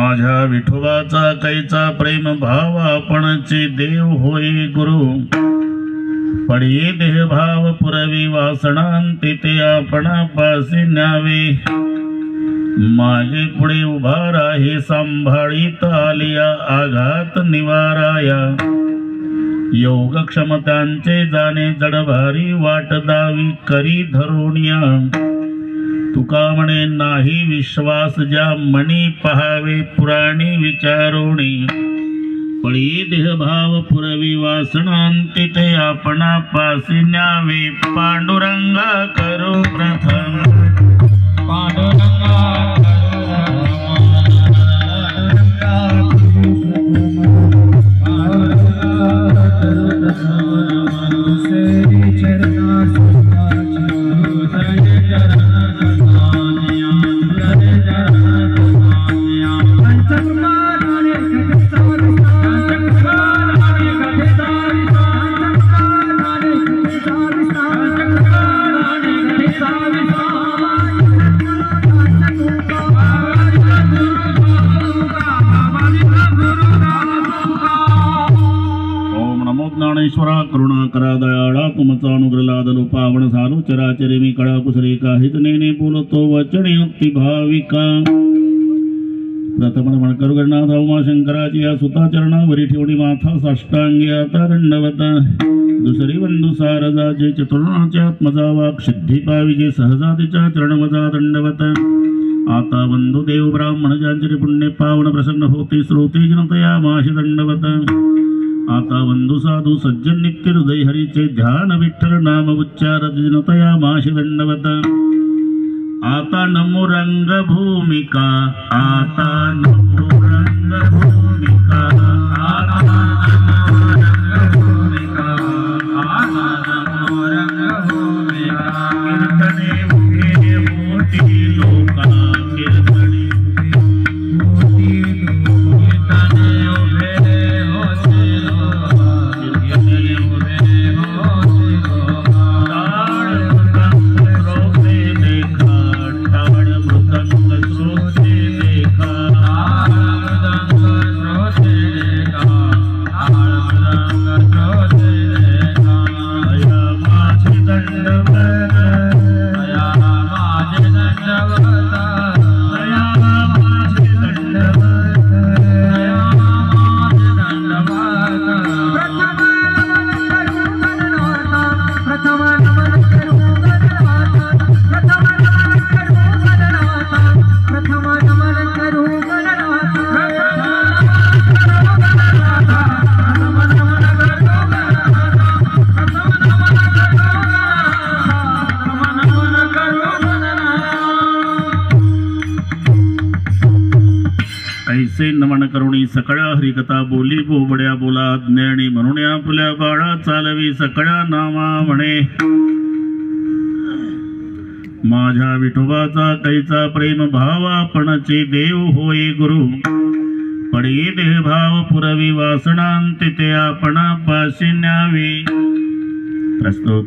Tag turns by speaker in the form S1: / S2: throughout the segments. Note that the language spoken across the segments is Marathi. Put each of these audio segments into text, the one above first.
S1: माझ्या विठोबाचा कैचा प्रेम भाव आपणचे देव होई गुरु पडिये देह भाव पुरवी वासनांती ते आपणा पासी न्यावे मागे पुढे उभा राही सांभाळीत आलिया आघात निवाराया योग क्षमतांचे जाणे जडभारी वाट दावी करी धरुनिया तुका म्हणे नाही विश्वास ज्या मनी पहावे पुराणी विचारोणी पळी देहभाव पुरवी वासनांती ते आपणा पासी न्यावे पांडुरंगा करो प्रथम पांडुरंगा ज्ञानेश्वरा करुणा करा दयाळा तुमचा अनुग्रह लादलो पावन झालो चराचरे मी कळा कुसरे काहीच नेने बोलतो वचने अति भाविका प्रथम नमन करू गणनाथ उमाशंकराची या सुता चरणावरी ठेवणी माथा साष्टांगी आता दंडवत दुसरी बंधू सारदाचे चतुर्णाच्या आत्मजा वाक सिद्धी पाविजे सहजातीच्या चरणवजा दंडवत आता बंधू देव ब्राह्मण ज्यांचे पुण्य पावन प्रसन्न होते श्रोते जनतया माशी दंडवत आता बंधू साधू सज्जन नित्य हृदय हरीचे ध्यान विठ्ठल नाम उच्चार जनतया माशी दंडवत आता नमो रंग भूमिका आता नमो रंग भूमिका आता नमो रंग भूमिका आता नमो रंग भूमिका कीर्तने उभे मोठी लोका कीर्तने मोठी कीर्तने उभे होते कीर्तने उभे होते ताळ मृदंग श्रोते देखा ताळ मृदंग श्रोते देखा ताळ मृदंग श्रोते देखा ताळ मृदंग श्रोते देखा या माझे दंडवत या माझे दंडवत या माझे दंडवत या माझे दंडवत प्रथम नमन करू गणनाथ प्रथम नमन करू गणनाथ प्रथम नमन करू गणनाथ प्रथम नमन करू गणनाथ प्रथम नमन करू गणनाथ ऐसे नमन करुणी सकळ्या हरिकथा बोली बोबड्या बोला ज्ञानी म्हणून आपल्या बाळा चालवी सकळ्या नामा म्हणे माझ्या विठोबाचा कैचा प्रेम भाव आपणचे देव होई गुरु पडी देह भाव पुरवी वासनांती ते आपणा पाशी न्यावे। प्रस्तुत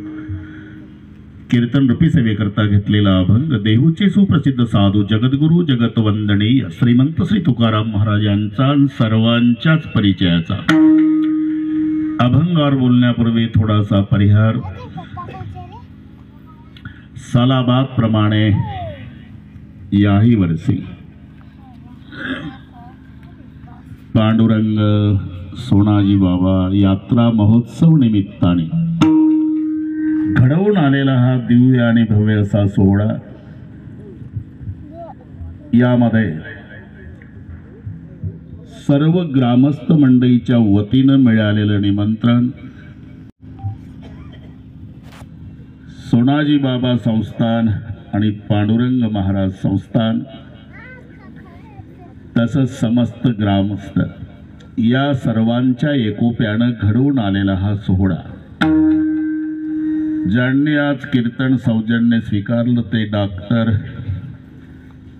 S1: कीर्तन रूपी सेवेकरता घेतलेला अभंग देहूचे सुप्रसिद्ध साधू जगद्गुरु जगतवंदनीय श्रीमंत श्री तुकाराम महाराज यांचा सर्वांच्याच परिचयाचा। अभंगावर बोलण्यापूर्वी थोडासा परिहार। सालाबाद प्रमाणे याही वर्षी पांडुरंग सोनाजी बाबा यात्रा महोत्सव निमित्ताने घडवून आलेला हा दिव्य आणि भव्य असा सोहळा, यामध्ये सर्व ग्रामस्थ मंडळीच्या वतीनं मिळालेलं निमंत्रण सोनाजी बाबा संस्थान आणि पांडुरंग महाराज संस्थान तसंच समस्त ग्रामस्थ या सर्वांच्या एकोप्यानं घडवून आलेला हा सोहळा, ज्यांनी आज कीर्तन सौजन्य स्वीकारलं ते डॉक्टर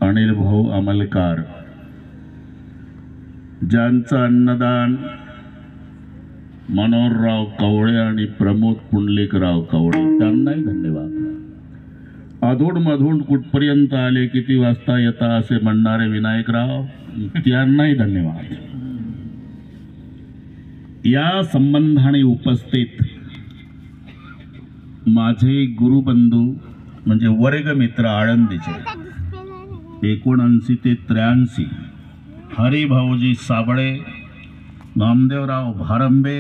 S1: अनिल भाऊ अमलकार, ज्यांचं अन्नदान मनोहरराव कवळे आणि प्रमोद पुंडलिकराव कवळे, त्यांनाही धन्यवाद। अधून मधून कुठपर्यंत आले, किती वाजता येता असे म्हणणारे विनायकराव, त्यांनाही धन्यवाद. या संबंधाने उपस्थित माझे गुरुबंधू म्हणजे वर्गमित्र आळंदीचे 79 ते 83 हरिभाऊजी साबळे, नामदेवराव भारंबे,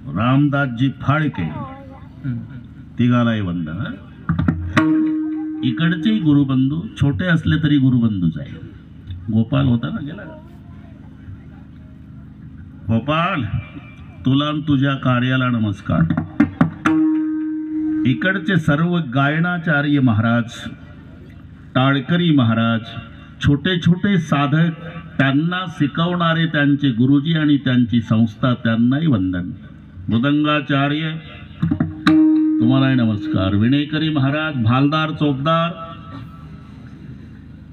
S1: रामदासजी फाळके, तिघालाही वंदन. इकडचे गुरुबंधू छोटे असले तरी गुरुबंधूच आहे. गोपाल होता ना, गेला गोपाल, तुला तुझ्या कार्याला नमस्कार. इकडचे सर्व गायनाचार्य महाराज, टाळकरी महाराज, छोटे छोटे साधक, त्यांना शिकवणारे त्यांचे गुरुजी आणि त्यांची संस्था, त्यांनाही वंदन. मृदंगाचार्य तुम्हालाही नमस्कार. विणेकरी महाराज, भालदार, चोपदार,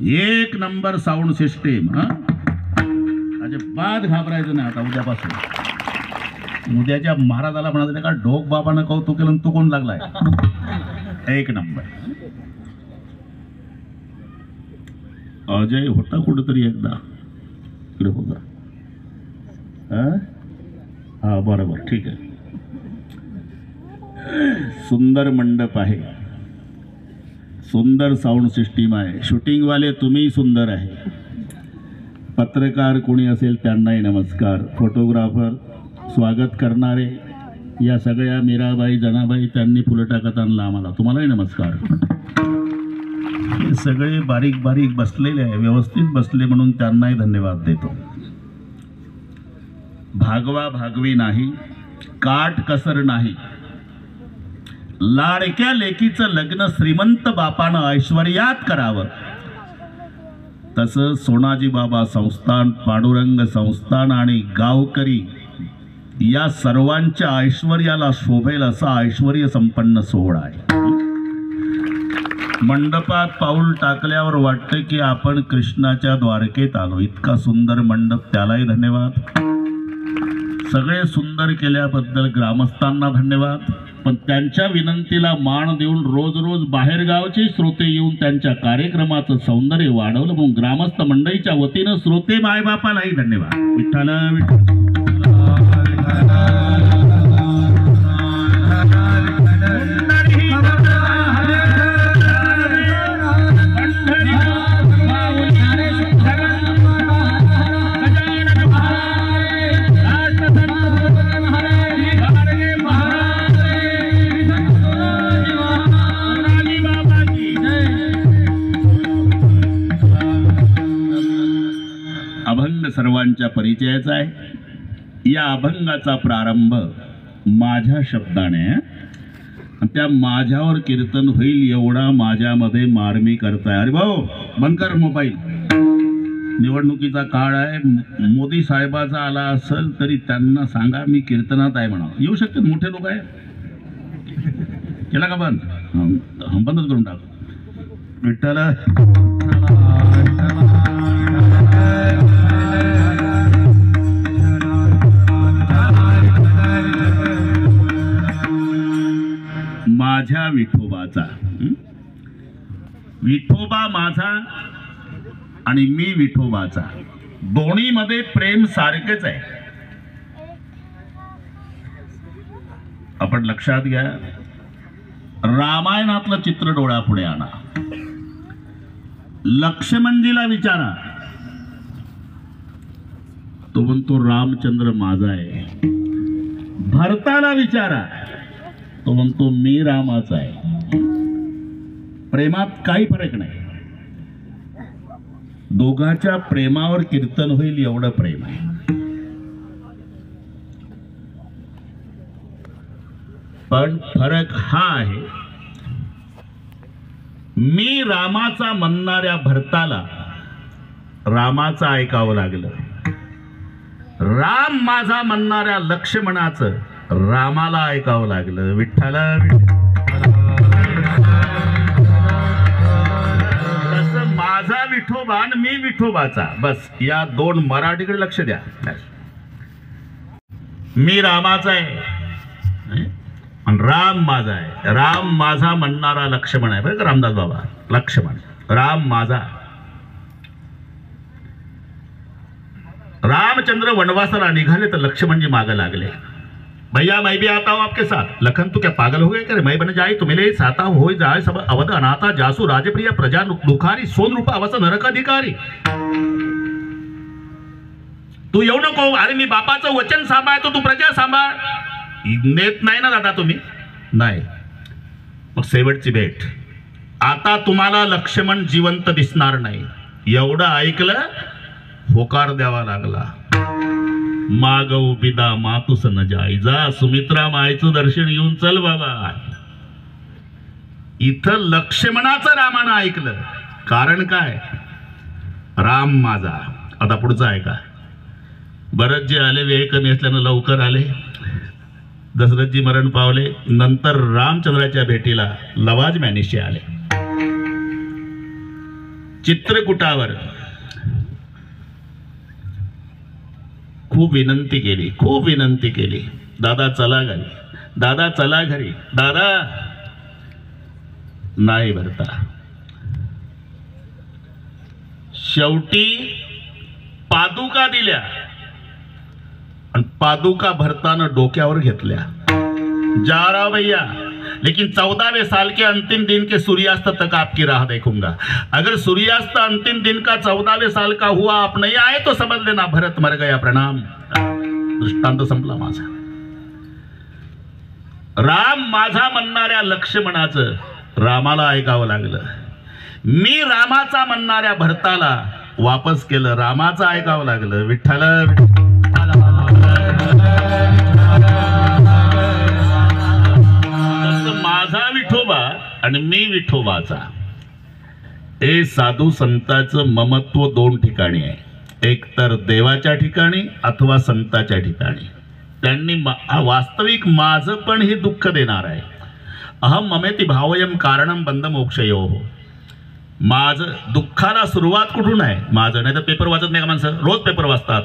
S1: एक नंबर साऊंड सिस्टीम. अजिबात घाबरायचं नाही. आता उद्यापासून उद्याच्या महाराजाला म्हणाले का ढोक बाबानं कौतुक केलं, तू कोण लागलाय? एक नंबर. अजय होता कुठेतरी एकदा इकडे होता. हा बरोबर, ठीक आहे. सुंदर मंडप आहे, सुंदर साऊंड सिस्टीम आहे. शूटिंग वाले तुम्ही सुंदर आहे. पत्रकार कोणी असेल त्यांनाही नमस्कार. फोटोग्राफर, स्वागत करणारे, या सगळ्या मीराबाई, जनाबाई, त्यांनी फुलं टाकत आणलं आम्हाला, तुम्हालाही नमस्कार. हे सगळे बारीक बारीक बसलेले आहे, व्यवस्थित बसले म्हणून त्यांनाही धन्यवाद देतो. भागवा भागवी नाही, काट कसर नाही. लाडक्या लेकीचं लग्न श्रीमंत बापानं ऐश्वर्यात करावं, तसं सोनाजी बाबा संस्थान, पांडुरंग संस्थान आणि गावकरी या सर्वांच्या ऐश्वर्याला शोभेल असा ऐश्वर्य संपन्न सोहळा आहे. मंडपात पाऊल टाकल्यावर वाटतं की आपण कृष्णाच्या द्वारकेत आलो. इतका सुंदर मंडप, त्यालाही धन्यवाद. सगळे सुंदर केल्याबद्दल ग्रामस्थांना धन्यवाद. पण त्यांच्या विनंतीला मान देऊन रोज रोज बाहेरगावचे श्रोते येऊन त्यांच्या कार्यक्रमाचं सौंदर्य वाढवलं म्हणून ग्रामस्थ मंडळीच्या वतीनं श्रोते मायबापालाही धन्यवाद. विठ्ठला विठ्ठल. अभंग सर्वांच्या परिचयाचा आहे. या अभंगाचा प्रारंभ माझ्या शब्दाने, त्या माझ्यावर कीर्तन होईल एवढा माझ्यामध्ये मार्मी करताय. अरे भाऊ बंद कर मोबाईल. निवडणुकीचा काळ आहे. मोदी साहेबाचा आला असेल तरी त्यांना सांगा मी कीर्तनात आहे म्हणा. येऊ शकते, मोठे लोक आहे. केला का बंद? बंदच करून टाक. विठ्ठल माझ्या विठोबाचा. विठोबा माझा आणि मी विठोबाचा, दोन्ही मध्ये प्रेम सारखेच आहे. आपण लक्षात घ्या. रामायणातलं चित्र डोळ्यापुढे आणा. लक्ष्मणजीला विचारा, तो म्हणतो रामचंद्र माझा आहे. भरताला विचारा, तो म्हणतो मी रामाचा आहे. प्रेमात काही फरक नाही. दोघांच्या प्रेमावर कीर्तन होईल एवढं प्रेम आहे. पण फरक हा आहे, मी रामाचा म्हणणाऱ्या भरताला रामाचं ऐकावं लागलं. राम माझा म्हणणाऱ्या लक्ष्मणाचं रामाला ऐकावं लागलं. विठ्ठला तसं माझा विठोबा आणि मी विठोबाचा, बस या दोन मराठीकडे लक्ष द्या. मी रामाचा आहे आणि राम माझा आहे. राम माझा म्हणणारा लक्ष्मण आहे बरं का, रामदास बाबा. लक्ष्मण, राम माझा. रामचंद्र वनवासाला निघाले तर लक्ष्मणजी मागे लागले। भैया मैं भी आता हूँ आपके साथ। लखन तू क्या पागल हो गए क्या? मैं बन जाए तो मिले साता हो जाए सब अवध अनाथा जासू राजप्रिय प्रजा दुखारी सोन रूपा अवस नरक अधिकारी। तू येऊ नको। अरे मी बापाचं वचन सांभाळतो, तू प्रजा सांभाळ। नेत नाही ना दादा तुम्ही? नाही। मग शेवटची भेट। आता तुम्हाला लक्ष्मण जिवंत दिसणार नाही। एवढं ऐकलं, होकार द्यावा लागला। मागव पिता मातुस न जाई, जा सुमित्रा मायचं दर्शन घेऊन चल बाबा। इथं लक्ष्मणाचं रामानं ऐकलं। कारण काय? राम माझा। आता पुढचं ऐका। भरतजी आले, वेळ कमी असल्यानं लवकर आले। दशरथजी मरण पावले। नंतर रामचंद्राच्या भेटीला लवाज मॅनिशी आले। चित्रकूटावर खूप विनंती केली, खूप विनंती केली। दादा चला घरी, दादा चला घरी, दादा नाही भरता। शेवटी पादुका दिल्या आणि पादुका भरताना डोक्यावर घेतल्या। जा रहा भैया, लेकिन 14वें साल के अंतिम दिन के सूर्यास्त तक आपकी राह देखूंगा। अगर सूर्यास्त अंतिम दिन का 14वें साल का हुआ, आप नहीं आए तो समझ लेना भरत मर गया, प्रणाम। दृष्टांत संपला माझा। राम माझा म्हणणाऱ्या लक्ष्मणाचं रामाला ऐकावं लागलं। मी रामाचा म्हणणाऱ्या भरताला वापस केलं, रामाचं ऐकावं लागलं। विठ्ठल माझा विठोबा आणि मी विठोबाचा। हे साधू संतांचं ममत्व दोन ठिकाणी आहे, एक तर देवाच्या ठिकाणी अथवा संताच्या ठिकाणी। त्यांनी वास्तविक माझं पण हे दुःख देणार आहे। अहम ममेति भावयम कारणम बंध मोक्षयोः। माझं दुःखाला सुरुवात कुठून आहे? माझं नाही तर पेपर वाचत नाही का माणसं? रोज पेपर वाचतात।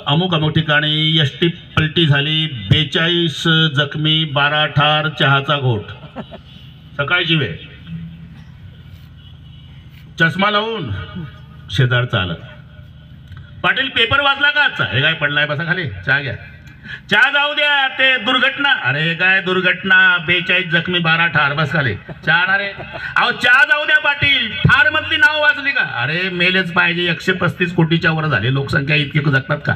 S1: अमुक अमुक ठिकाणी एसटी पलटी झाली, 42 जखमी, 12 ठार, चहाचा घोट। सकाळची वेळ, चष्मा लावून शेजार चालत। पाटील पेपर वाचला का आजचा? हे काय पडलाय, बसा खाली, चहा घ्या। चहा जाऊ द्या, ते दुर्घटना। अरे काय दुर्घटना? 42 जखमी, 12 ठार, बस खाली, चहा ना रे। अहो चहा जाऊ द्या पाटील, ठार मधली नाव वाचली का? अरे मेलेच पाहिजे, 135 कोटीच्या वर झाली लोकसंख्या, इतकी जगतात का?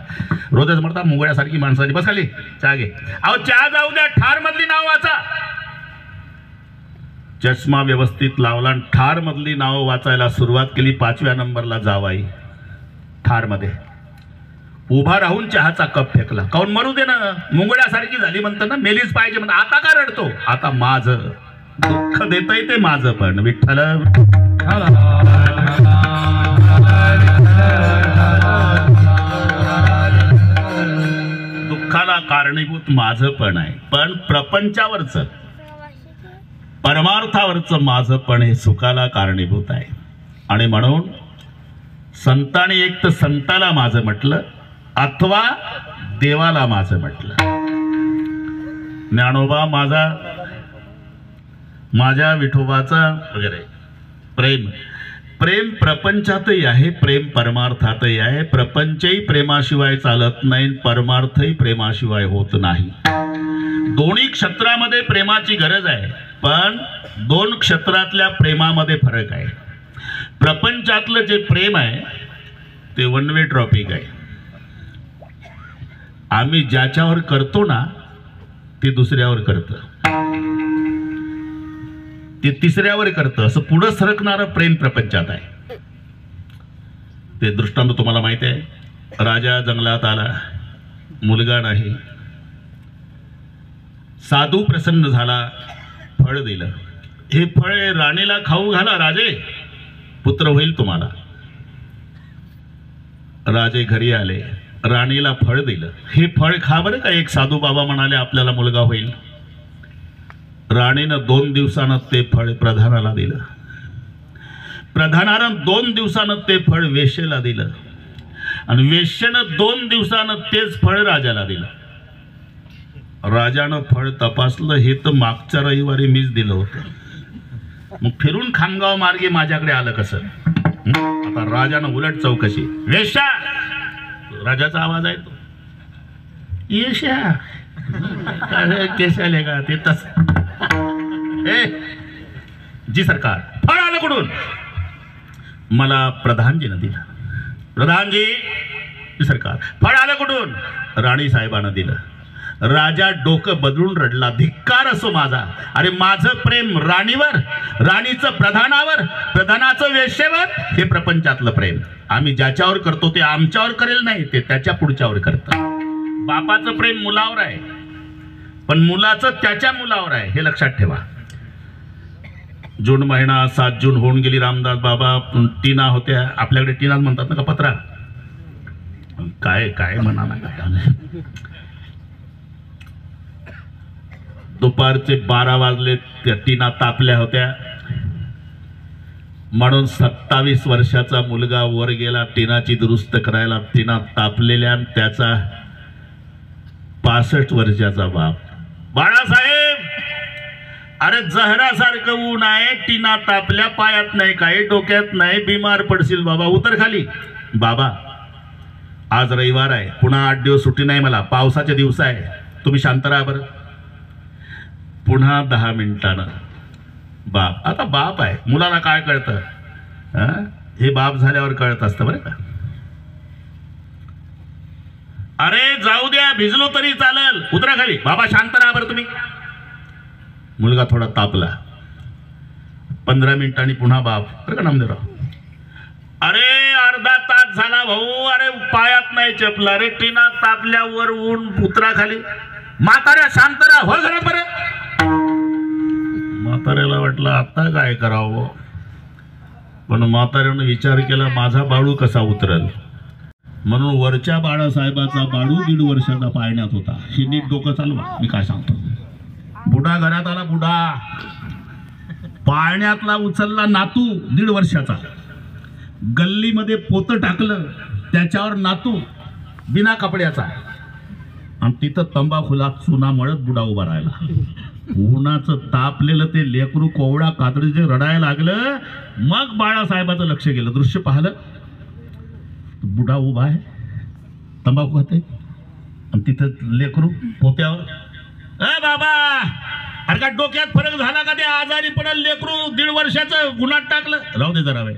S1: रोजच मरतात मुंगळ्यासारखी माणसाची, बस खाली, चहा घे। अहो चहा जाऊ द्या, ठार मधली नाव वाचा। चष्मा व्यवस्थित लावला, ठार मधली नाव वाचायला सुरुवात केली। 5व्या नंबरला जावाई ठार मध्ये उभा राहून चहाचा कप फेकला। काऊन? मरू दे ना, मुंगळ्यासारखी झाली म्हणतात ना, मेलीच पाहिजे म्हणतात। आता का रडतो? आता माझं दुःख देतय ते माझं पण। विठ्ठल दुःखाला कारणीभूत माझं पण आहे, पण प्रपंचावरचं परमार्थावरचं माझं पण हे सुखाला कारणीभूत आहे। आणि म्हणून संतांनी एक तर संताला माझं म्हटलं अथवा देवाला माझं म्हटलं। ज्ञानोबा माझा, माझ्या विठोबाचा वगैरे प्रेम। प्रेम प्रपंचातही आहे, प्रेम परमार्थातही आहे। प्रपंचही प्रेमाशिवाय चालत नाही, परमार्थही प्रेमाशिवाय होत नाही। दोन्ही क्षेत्रामध्ये प्रेमाची गरज आहे, पण दोन क्षेत्रातल्या प्रेमामध्ये फरक आहे। प्रपंचातलं जे प्रेम आहे ते वन वे ट्रॉफिक आहे। आम्ही ज्याच्यावर करतो ना ते दुसऱ्यावर करतं, ते तिसऱ्यावर करतं, असं पुढे सरकणारं प्रेम प्रपंचात आहे। ते दृष्टांत तुम्हाला माहिती आहे। राजा जंगलात आला, मुलगा नाही। साधू प्रसन्न झाला, फळ दिलं। हे फळ राणीला खाऊ घाला राजे, पुत्र होईल तुम्हाला। राजे घरी आले, राणीला फळ दिलं। हे फळ खा बरं का, एक साधू बाबा म्हणाले आपल्याला मुलगा होईल। राणीनं 2 दिवसानं ते फळ प्रधानाला दिलं। प्रधानानं 2 दिवसानं ते फळ वेश्येला दिलं आणि वेश्येनं 2 दिवसानं तेच फळ राजाला दिलं। राजानं फळ तपासलं, हे तर मागच्या रविवारी मीच दिलं होतं, मग फिरून खामगाव मार्गे माझ्याकडे आलं कसं? आता राजानं उलट चौकशी, वेश्या राजाचा आवाज आहे तो, येशा केशाले का ते तस. जी सरकार, फळ आलं कुठून? मला प्रधानजीनं दिलं. प्रधानजी, जी सरकार, फळ आलं कुठून? राणी साहेबांना दिलं. राजा डोकं बदलून रडला, धिक्कार असो माझा. अरे माझं प्रेम राणीवर, राणीचं प्रधानावर, प्रधानाचं वेश्येवर, हे प्रपंचातलं प्रेम. आम्ही ज्याच्यावर करतो ते आमच्यावर करेल नाही, ते त्याच्या पुढच्यावर करतं. बापाचं प्रेम मुलावर आहे, पण मुलाचं त्याच्या मुलावर आहे, हे लक्षात ठेवा. जून महिना 7 जून होऊन गेली. रामदास बाबा टीना होत्या. आपल्याकडे टीनाच म्हणतात ना का पत्रा, काय काय म्हणाला काय. दुपारचे 12 वाजले, त्या टीना तापल्या होत्या. म्हणून 27 वर्षाचा मुलगा वर गेला टीनाची दुरुस्त करायला. टीना तापलेल्या, त्याचा 65 वर्षाचा बाप. बाळासाहेब, अरे जहरासारखं ऊन आहे, टीना तापल्या, पायात नाही, काही डोक्यात नाही, बिमार पडशील बाबा, उतर खाली. बाबा, आज रविवार आहे, पुन्हा 8 दिवस सुट्टी नाही मला, पावसाचे दिवस आहे, तुम्ही शांत राहा बरं. पुन्हा 10 मिनिटानं बाप. आता बाप आहे, मुलाला काय कळतं? हे बाप झाल्यावर कळत असतं बरं का. अरे जाऊ द्या, भिजलो तरी चालेल, उतरा खाली. बाबा शांत राहा बरं तुम्ही. मुलगा थोडा तापला. 15 मिनिटांनी पुन्हा बाप, बरं का नामदेवराव, अरे अर्धा तास झाला भाऊ, अरे पायात नाही चपला रे, टीना तापल्यावर ऊन, उतरा खाली. म्हाताऱ्या शांत राहा, हो घरात बरं. म्हाताऱ्याला वाटलं आता काय करावं, पण म्हाताऱ्यानं विचार केला, माझा बाळू कसा उतरल. म्हणून वरच्या बाळासाहेबाचा बाळू 1.5 वर्षाचा पाळण्यात होता. हे नीट डोकं चालवा, मी काय सांगतो. बुडा घरात आला, बुडा पाळण्यातला उचलला नातू 1.5 वर्षाचा. गल्लीमध्ये पोतं टाकलं, त्याच्यावर नातू बिना कपड्याचा, आणि तिथं तंबाखूला चुना मळत बुडा उभा राहिला. उन्हाचं तापलेलं ते लेकरू कोवळा कातडीचे रडायला लागलं. मग बाळासाहेबाचं लक्ष गेलं, दृश्य पाहिलं. बुडा उभा आहे, तंबाखू खाते, आणि तिथं लेकरू पोत्यावर. ए बाबा, अरे का डोक्यात फरक झाला का? ते आजारी पडल लेकरू, 1.5 वर्षाचं, गुन्हात टाकलं. राहू दे जरा वेळ.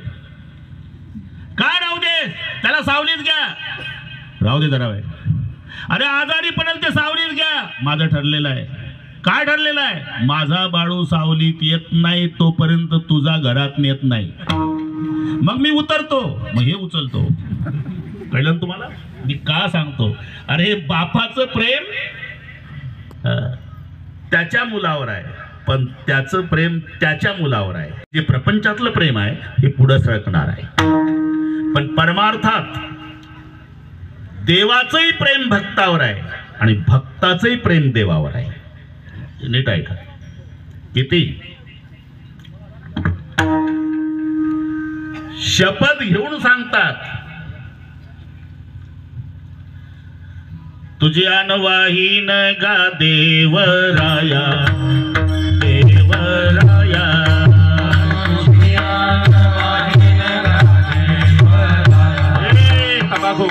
S1: काय राहू दे? त्याला सावलीत घ्या. राहू दे जरा वेळ. अरे आजारी पडेल ते सावलीत घ्या. माझं ठरलेलं आहे. काय ठरलेलं आहे? माझा बाळू सावलीत येत नाही तोपर्यंत तुझा घरात नेत नाही. मग मी उतरतो, मग हे उचलतो. कळलं तुम्हाला मी का सांगतो? अरे बापाचं प्रेम त्याच्या मुलावर आहे, पण त्याचं प्रेम त्याच्या मुलावर आहे. जे प्रपंचातलं प्रेम आहे हे पुढे सरकणार आहे, पण परमार्थात देवाचंही प्रेम भक्तावर आहे आणि भक्ताचंही प्रेम देवावर आहे. नीट ऐका. किती शपथ घेऊन सांगतात, तुझ्या नवाहीन गा देवराया, देवराया. तंबाखू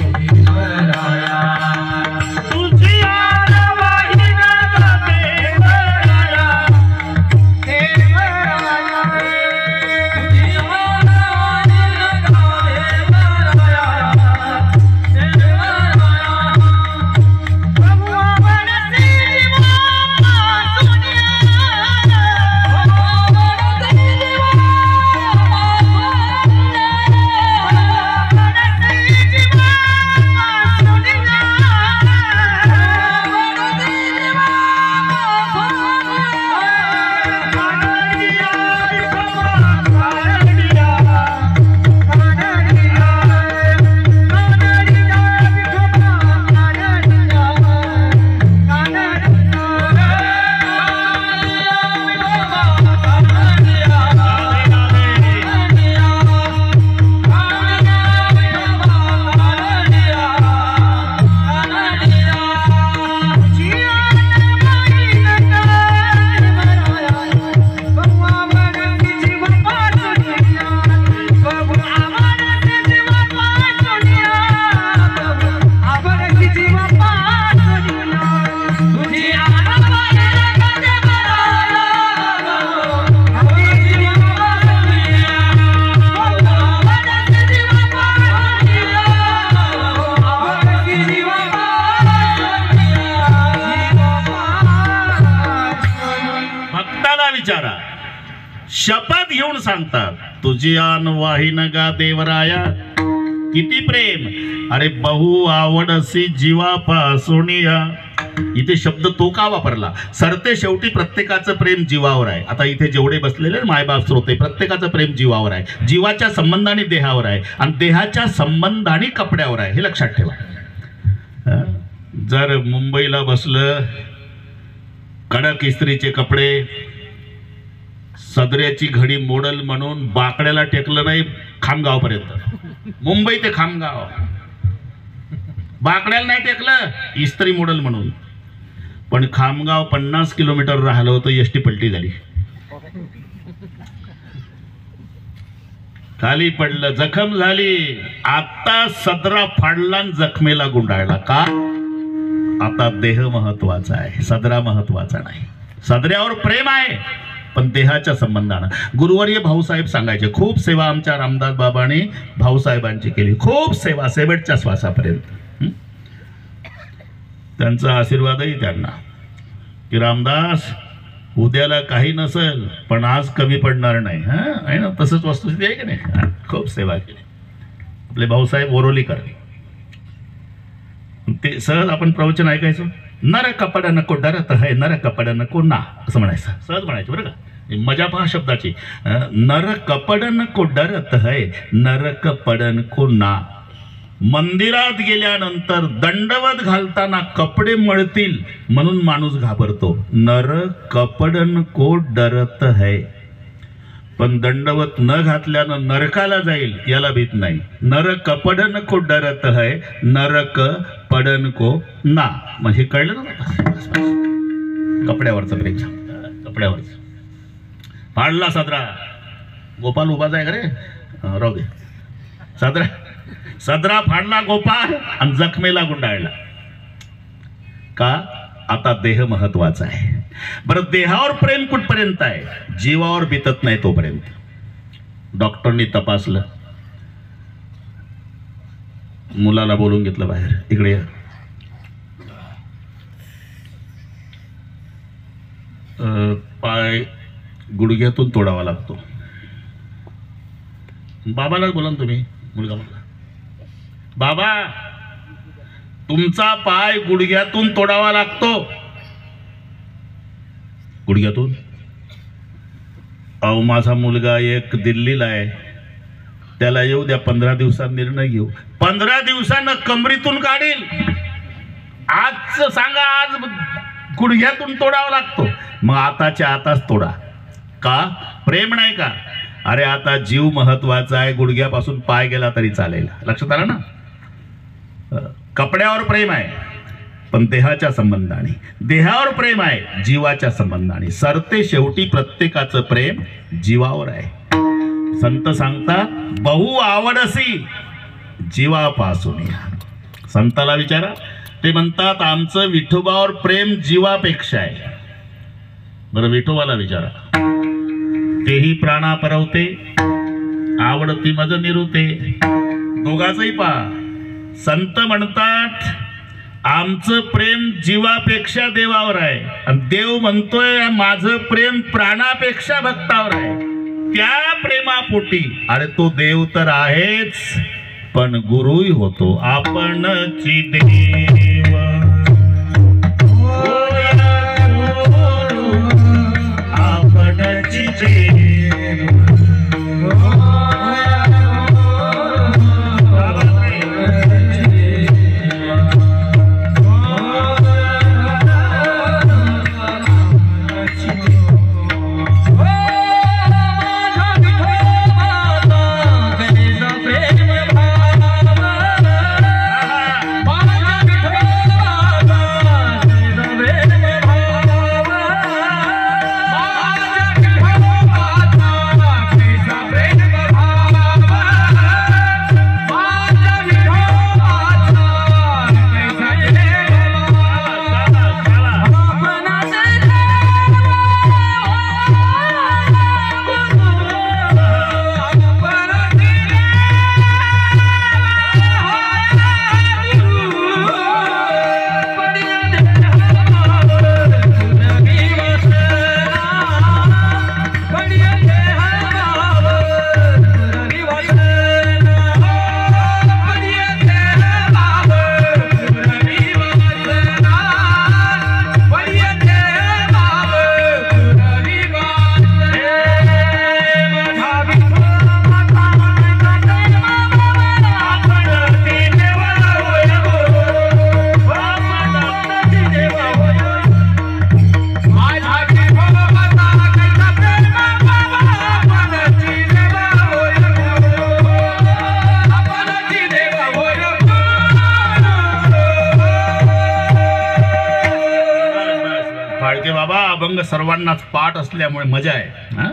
S1: शपथ घेऊन सांगतात, तुझी आन वाहिन गा देवराया. किती प्रेम. अरे बहु आवडसी जीवापासोनिया. इथे शब्द तो का वापरला? सरते शेवटी प्रत्येकाचं प्रेम जीवावर आहे. आता इथे जेवढे बसलेले मायबाप श्रोते, प्रत्येकाचं प्रेम जीवावर आहे. जीवाच्या संबंधाने देहावर आहे आणि देहाच्या संबंधाने कपड्यावर आहे. हे लक्षात ठेवा. जर मुंबईला बसलं, कडक इस्त्रीचे कपडे, सदऱ्याची घडी मोडल म्हणून बाकड्याला टेकलं नाही खामगावपर्यंत. मुंबई ते खामगाव बाकड्याला नाही टेकलं, इस्त्री मोडल म्हणून. पण खामगाव 50 किलोमीटर राहिलं होतं, एसटी पलटी झाली, खाली पडलं, जखम झाली. आता सदरा फाडला, जखमेला गुंडाळला. का? आता देह महत्वाचा आहे, सदरा महत्वाचा नाही. सदऱ्यावर प्रेम आहे पण देहाच्या संबंधानं. गुरुवर्य भाऊसाहेब सांगायचे, खूप सेवा आमच्या रामदास बाबांनी भाऊसाहेबांची केली, खूप सेवा शेवटच्या श्वासापर्यंत. त्यांचा आशीर्वादही त्यांना की रामदास, उद्याला काही नसेल पण आज कमी पडणार नाही. आहे ना, तसंच वस्तुस्थिती आहे की नाही. खूप सेवा केली आपले भाऊसाहेब ओरोलीकर. ते सहज आपण प्रवचन ऐकायचो, नर कपडा नको डरत है, नर कपडा नको ना, असं म्हणायचं, सहज म्हणायचं बरं का. मजा पहा शब्दाची. नर कपड नको डरत है, नर कपड नको ना. मंदिरात गेल्यानंतर दंडवत घालताना कपडे मळतील म्हणून माणूस घाबरतो. नर कपड नको डरत है, पण दंडवत न घातल्यानं नरकाला जाईल याला भीत नाही. नर कपड नको डरत है, नरक पडन को ना. म्हणजे कळलं ना, कपड्यावरचं प्रेम. कपड्यावरच फाडला सदरा. गोपाल उभाच आहे का रे? राहू दे. सदरा फाडला गोपाल आणि जखमेला गुंडाळला. का? आता देह महत्वाचा आहे. बरं, देहावर प्रेम कुठपर्यंत आहे? जीवावर बितत नाही तोपर्यंत. डॉक्टरनी तपासलं, मुलाला बोलून घेतलं बाहेर, इकडे पाय गुडघ्यातून तोडावा लागतो. बाबालाच बोला ना तुम्ही. मुलगा म्हटला, बाबा तुमचा पाय गुडघ्यातून तोडावा लागतो. गुडघ्यातून? अहो, माझा मुलगा एक दिल्लीला आहे, त्याला येऊ द्या, 15 दिवसात निर्णय घेऊ. 15 दिवसानं कमरीतून काढील. आज सांगा, आज गुडघ्यातून तोडावा लागतो. मग आताच्या आताच तोडा. का? प्रेम नाही का? अरे आता जीव महत्वाचा आहे, गुडघ्यापासून पाय गेला तरी चालेल. लक्षात आलं ना? कपड्यावर प्रेम आहे पण देहाच्या संबंधाने. देहावर प्रेम आहे जीवाच्या संबंधाने. सरते शेवटी प्रत्येकाचं प्रेम जीवावर आहे. संत सांगतात, बहु आवडसी जीवापासून. संताला विचारा, ते म्हणतात आमचं विठोबावर प्रेम जीवापेक्षा आहे. बरं, विठोबाला विचारा, तेही प्राणा परवते, आवडती मज निरुते. दोघांचंही पहा. संत म्हणतात आमचं प्रेम जीवापेक्षा देवावर आहे आणि देव म्हणतोय माझं प्रेम प्राणापेक्षा भक्तावर आहे. त्या प्रेमापोटी, अरे तो देव तर आहेच पण गुरुही होतो. आपणची देव आपणची देव. सर्वांनाच पाठ असल्यामुळे मजा आहे. हा,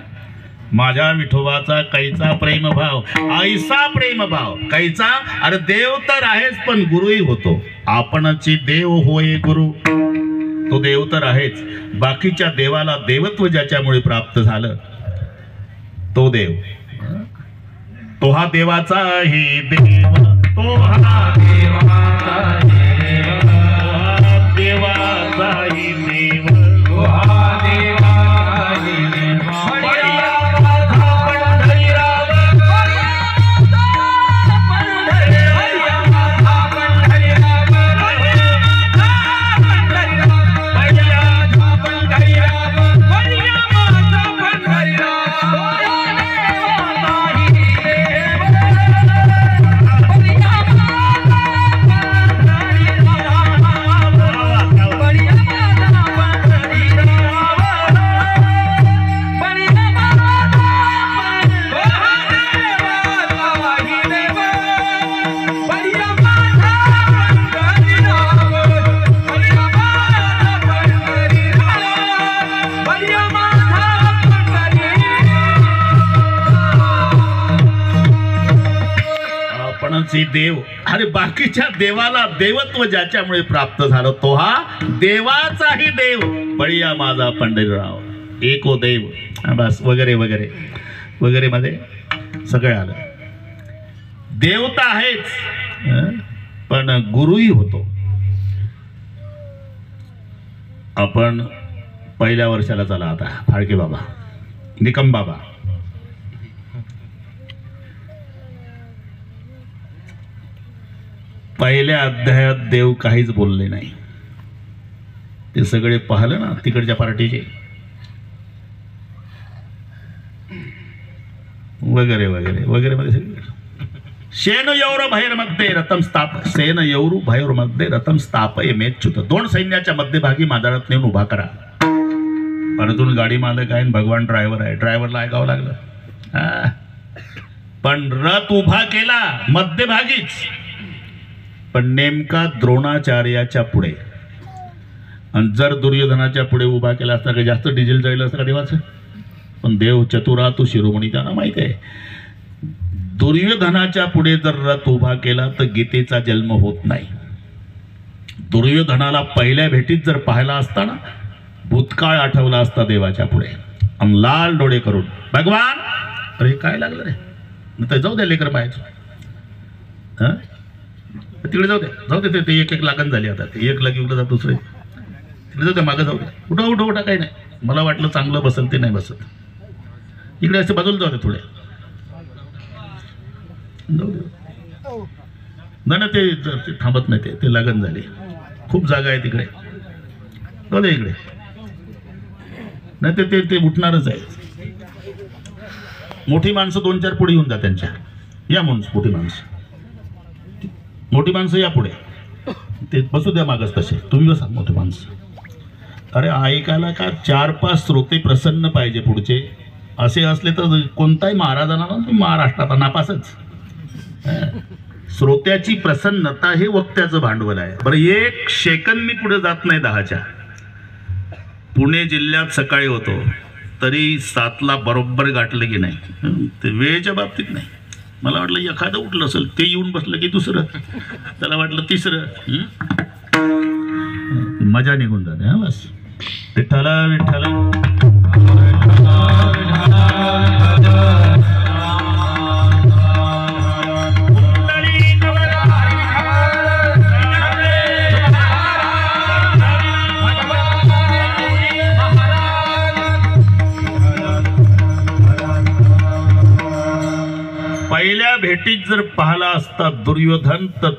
S1: माझ्या विठोबाचा कैचा प्रेमभाव, ऐसा प्रेमभाव कैचा. अरे देव तर आहेच पण गुरुही होतो. आपणची देव होय गुरु. तो देव तर आहेच, बाकीच्या देवाला देवत्व ज्याच्यामुळे प्राप्त झालं तो देव. तो हा देवाचाही देव, तो हा देवाचाही देव, देवाचाही देव, तो हा देवाचाही देव. देव. अरे बाकीच्या देवाला देवत्व ज्याच्यामुळे प्राप्त झालं तो हा देवाचाही देव. बळीया माझा पंढरीराव एको देव. बस वगैरे वगैरे वगैरे मध्ये सगळे आलं. देवता आहेच पण गुरुही होतो. आपण पहिल्या वर्षाला चला आता. फाळके बाबा, निकम बाबा, पहिल्या अध्यायात देव काहीच बोलले नाही. ते सगळे पाहिलं ना तिकडच्या पार्टीचे वगैरे वगैरे वगैरे मध्ये सगळे. शेन यौर भैरमध्ये रथम स्थाप, सेन यौरू भैरमध्ये रथम स्थापय मेच्युत. दोन सैन्याच्या मध्यभागी मादारात नेऊन उभा करा. अर्जुन गाडी मालक आहे, भगवान ड्रायव्हर आहे. ड्रायव्हरला ऐकावं लागलं. पण रथ उभा केला मध्यभागीच, पण नेमका द्रोणाचार्याच्या पुढे. आणि जर दुर्योधनाच्या पुढे उभा केला असता का जास्त डिझेल जळलं असतं का देवाचं. पण देव चतुरा तो शिरोमणी, त्यांना माहित आहे दुर्योधनाच्या पुढे जर रथ उभा केला तर गीतेचा जन्म होत नाही. दुर्योधनाला पहिल्या भेटीत जर पाहिला असता ना, भूतकाळ आठवला असता देवाच्या पुढे. आणि लाल डोळे करून भगवान, अरे काय लागलं रे, तर जाऊ द्या लेकर पाहायचं. हा तिकडे जाऊ द्या, जाऊ दे. ते एक एक लागण झाली आता. ते एक लगी उठलं जात दुसरे तिकडे जाऊ द्या, मागं जाऊ द्या. उठा उठा उठा, काही नाही. मला वाटलं चांगलं बसेल, ते नाही बसत. इकडे असे बाजूला जाऊ दे थोडे. जाऊ दे ना, ते थांबत नाही. ते लागण झाली. खूप जागा आहे तिकडे. जाऊ दे इकडे. नाही ते ते उठणारच आहे. मोठी माणसं दोन चार पुढे येऊन जा त्यांच्या. या म्हणून मोठी माणसं या पुढे. ते बसू द्या मागच तसे. तुम्ही बसा मोठी माणसं. अरे ऐकायला का 4-5 श्रोते प्रसन्न पाहिजे पुढचे. असे असले तर कोणताही महाराजांना तुम्ही महाराष्ट्रात नापासच. श्रोत्याची प्रसन्नता हे वक्त्याचं भांडवल आहे. बरं, एक सेकंद मी पुढे जात नाही 10च्या. पुणे जिल्ह्यात सकाळी होतो तरी 7ला बरोबर गाठलं की नाही. ते वेळेच्या बाबतीत नाही. मला वाटलं एखादं उठलं असेल, ते येऊन बसलं की दुसरं, त्याला वाटलं तिसरं. मजा निघून जाते. हा बस. विठ्ठला विठ्ठला पहिल्या भेटीत जर पाहिला असता दुर्योधन तर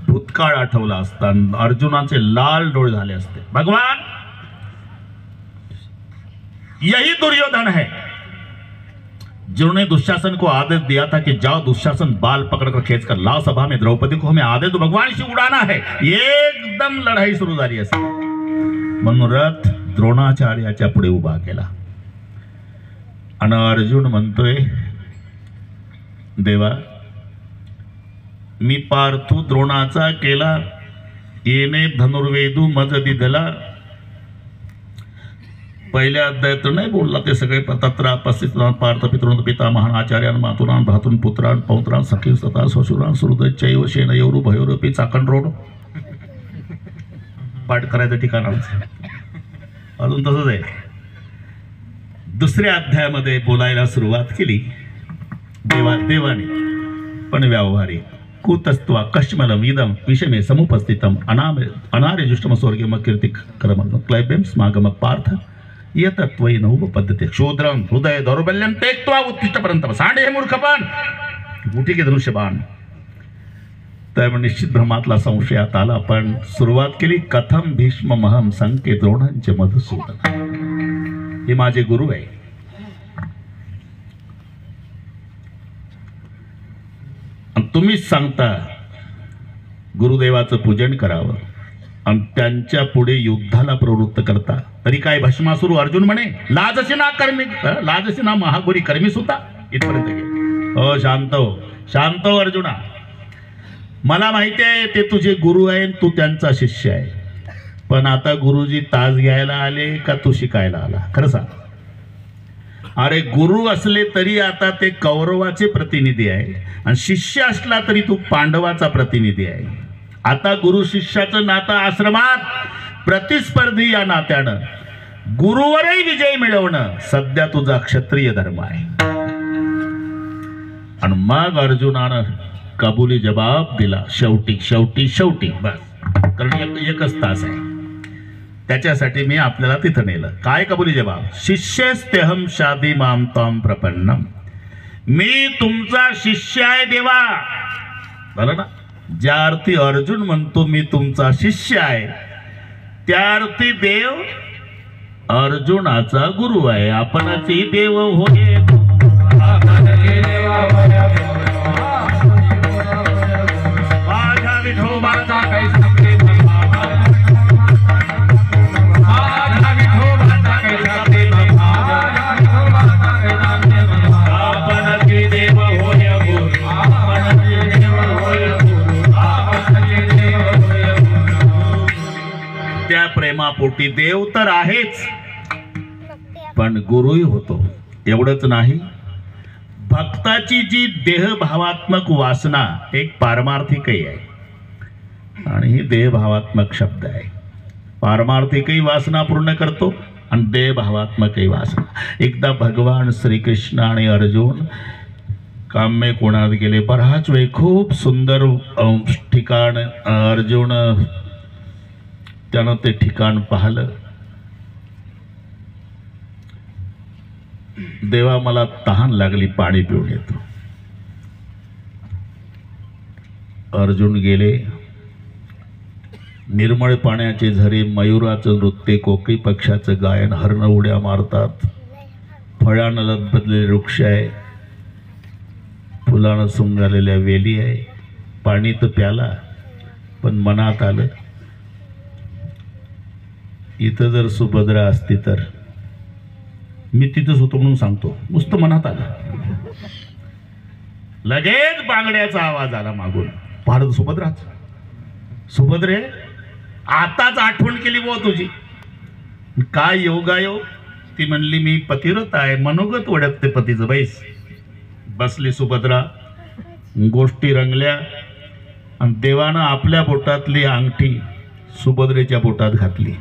S1: भूतकाळ आठवला असता. अर्जुनाचे लाल डोळे झाले असते. भगवान, यही दुर्योधन है जिन्होंने दुशासन को आदेश दिया था कि जाओ दुशासन बाल पकड़कर खींचकर लाओ सभा में द्रौपदी को, हमें आदेश तो भगवान से उड़ाना है. एकदम लढाई सुरू झाली असते. म्हणून रथ द्रोणाचार्याच्या पुढे उभा केला. आणि अर्जुन म्हणतोय, देवा, मी पार्थू द्रोणाचा केला, येणे धनुर्वेदू मज दिधला. पहिल्या अध्यायात नाही बोलला ते सगळे तत्र आपस्थित पार्थ पितृ पिता महान आचार्यान मातुरान भातून पुत्रान पौत्रान सखी सता ससुरान सुहृद चैव शेन योरू भयोरूपी चाकण रोड पाठ करायचं ठिकाण अजून तसंच आहे. दुसऱ्या अध्यायामध्ये बोलायला सुरुवात केली देवाने, पण व्यावहारिक कुतस्त्वा कश्मलम इदम विषमे समुपस्थितम अनार्यजुष्टम स्वर्गम कीर्ति कर्म क्लैब्यम स्मागम पार्थ यतत्वयी नव पद्धती शूद्रम हृदय दौर्बल्यम तेक्त्वा उत्तिष्ठपर्यंत सांडे हे मूर्खपण गुटी के धनुष्यबाण. तर निश्चित भ्रमातला संशयात आला. पण सुरुवात केली कथम भीष्म महम संकेत द्रोणांचे मधुसूदन. हे माझे गुरु आहे. तुम्हीच सांगता गुरुदेवाचं पूजन करावं आणि त्यांच्या पुढे युद्धाला प्रवृत्त करता. तरी काय भस्मासुर अर्जुन म्हणे लाजशी ना महागुरी कर्मीस होता इथपर्यंत गेले. हो शांत हो अर्जुना, मला माहिती आहे ते तुझे गुरु आहे, तू त्यांचा शिष्य आहे. पण आता गुरुजी तास घ्यायला आले का तू शिकायला आला? खरं सांग. अरे गुरु असले तरी आता ते कौरवाचे प्रतिनिधी आहे आणि शिष्य असला तरी तू पांडवाचा प्रतिनिधी आहे. आता गुरु शिष्याचं नातं आश्रमात प्रतिस्पर्धी या नात्यानं गुरुवरही विजय मिळवणं सध्या तुझा क्षत्रिय धर्म आहे. आणि मग अर्जुनानं कबुली जबाब दिला. शेवटी बस, कारण एकच तास आहे. त्याच्यासाठी मी आपल्याला तिथं नेलं. काय कबुली जबाब? शिष्यस्तेहम शादी माम ताम प्रपन्नम. मी तुमचा शिष्य आहे देवा. झालं ना? ज्या अर्थी अर्जुन म्हणतो मी तुमचा शिष्य आहे, त्या अर्थी देव अर्जुनाचा गुरु आहे. आपणची देव होय माझ्या विठोबाचा त्या प्रेमापोटी देव तर आहेच, पण गुरुही होतो. एवढंच नाही, भक्ताची जी देहभावात्मक वासना एक पारमार्थिकही आहे आणि ही देहभावात्मक शब्द आहे. पारमार्थिकही वासना पूर्ण करतो आणि देहभावात्मकही वासना. एकदा भगवान श्रीकृष्ण आणि अर्जुन काम्य कोणात गेले. बराच वेळ खूप सुंदर ठिकाण अर्जुन त्यानं ते ठिकाण पाहिलं. देवा मला तहान लागली, पाणी पिऊन येतो. अर्जुन गेले. निर्मळ पाण्याचे झरे, मयुराचं नृत्य, कोकी पक्षाचं गायन, हरण उड्या मारतात, फळानं लदबदलेले वृक्ष आहे, फुलानं सुंगालेल्या वेली आहे. पाणी तर प्याला, पण मनात आलं इथं जर सुभद्रा असती तर. मी तिथंच होतो म्हणून सांगतो, नुसतं मनात आलं. लगेच बांगड्याचा आवाज आला मागून. भारत सुभद्रे आताच आठवण केली बुवा तुझी. काय योगायोग. ती म्हणली मी पतिव्रत आहे, मनोगत ओळखते पतीचं. बैस. बसली सुभद्रा. गोष्टी रंगल्या आणि देवानं आपल्या बोटातली अंगठी सुभद्रेच्या बोटात घातली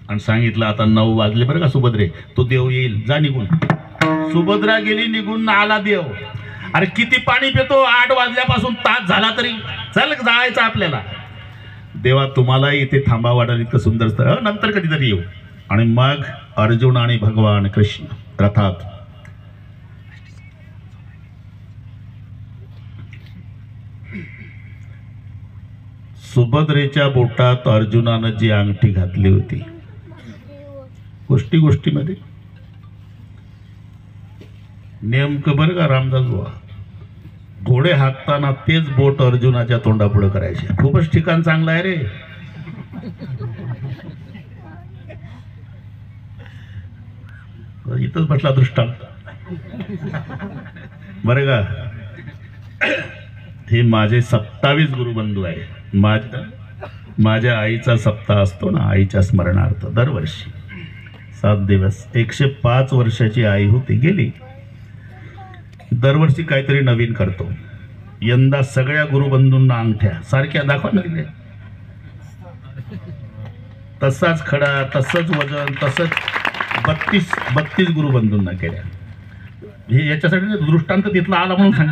S1: आणि सांगितलं आता 9 वाजले बरं का सुभद्रे, तो देव येईल, जा निघून. सुभद्रा गेली निघून. आला देव. अरे किती पाणी पितो, 8 वाजल्यापासून तास झाला तरी. चल जायचं आपल्याला. देवा तुम्हाला इथे थांबा वाढाल इतकं सुंदर स्थळ, नंतर कधीतरी येऊ. आणि मग अर्जुन आणि भगवान कृष्ण रथात. सुभद्रेच्या बोटात अर्जुनानं जी अंगठी घातली होती, गोष्टीमध्ये नेमकं बरं का रामदास बुवा, घोडे हाकताना तेच बोट अर्जुनाच्या तोंडापुढे करायचे. खूपच ठिकाण चांगलं आहे रे. इथंच बसला दृष्टांत बरं का. हे माझे 27 गुरुबंधू आहे. माझ्या आईचा सप्ताह असतो ना, आईच्या स्मरणार्थ दरवर्षी 7 दिवस. 105 वर्षाची आई होती, गेली. दरवर्षी काहीतरी नवीन करतो. यंदा सगळ्या गुरुबंधूंना अंगठ्या सारख्या दाखवा लागले. तसाच खडा, तसंच वजन, तसंच 32 गुरुबंधूंना केल्या. हे याच्यासाठी दृष्टांत तिथला आला म्हणून सांग.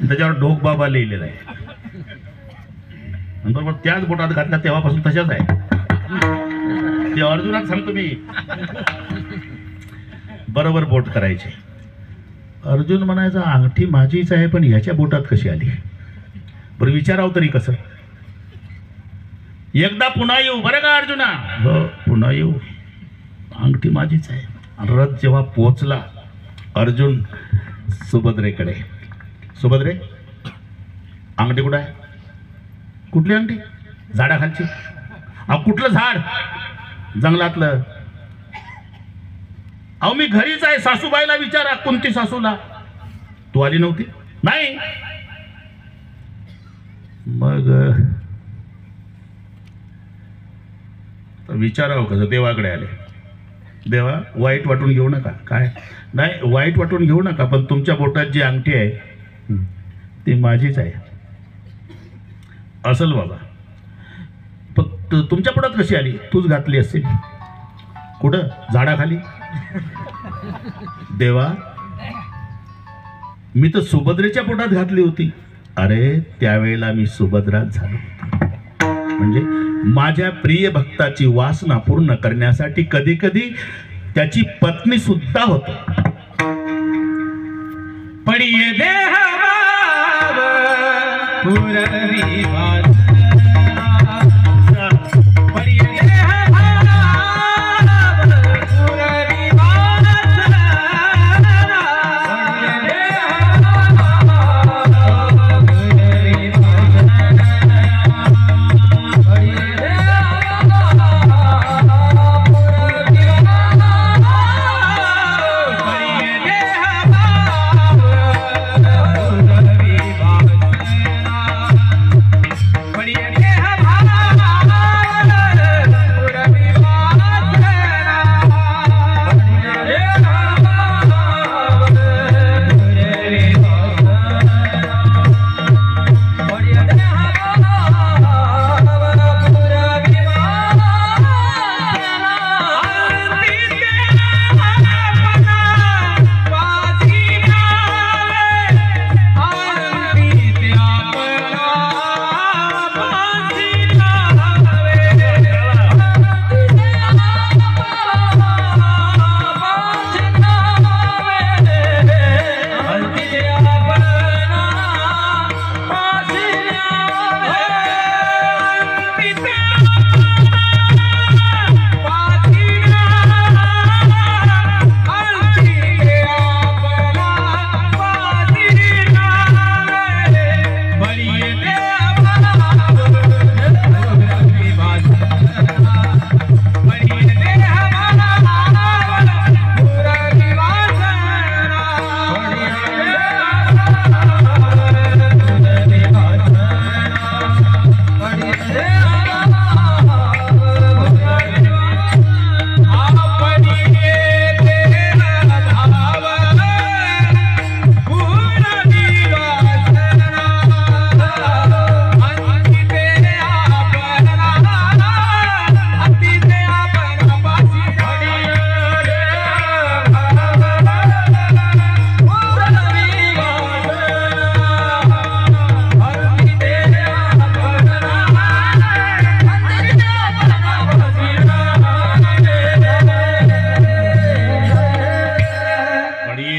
S1: त्याच्यावर ढोक बाबा लिहिलेला आहे. बरोबर त्याच बोटात घातल्या तेव्हापासून तशाच आहे. ते अर्जुनात सांगतो मी. बरोबर बोट करायचे. अर्जुन म्हणायचा अंगठी माझीच आहे पण ह्याच्या बोटात कशी आली. बरं विचारावं तरी कसं. एकदा पुन्हा येऊ बरं का अर्जुना. हो पुन्हा येऊ, अंगठी माझीच आहे. रथ जेव्हा पोचला अर्जुन सुभद्रेकडे, सुभद्रे अंगठी कुठं आहे. कुठली अंगठी. झाडाखालची. कुठलं झाड. जंगलातलं. अहो मी घरीच आहे. सासूबाईला विचारा. कोणती सासूला. तू आली नव्हती. नाही. मग विचारावं कसं. देवाकडे आले. देवा वाईट वाटून घेऊ नका. काय नाही वाईट वाटून घेऊ नका, पण तुमच्या बोटात जी अंगठी आहे ती माझीच आहे. असल बाबा. पण तुमच्या पोटात कशी आली. तूच घातली असेल. कुठं. झाडाखाली. देवा मी तर सुभद्रेच्या पोटात घातली होती. अरे त्यावेळेला मी सुभद्राच झालो. म्हणजे माझ्या प्रिय भक्ताची वासना पूर्ण करण्यासाठी कधी कधी त्याची पत्नी सुद्धा होतो.
S2: पडिये देह पुरवी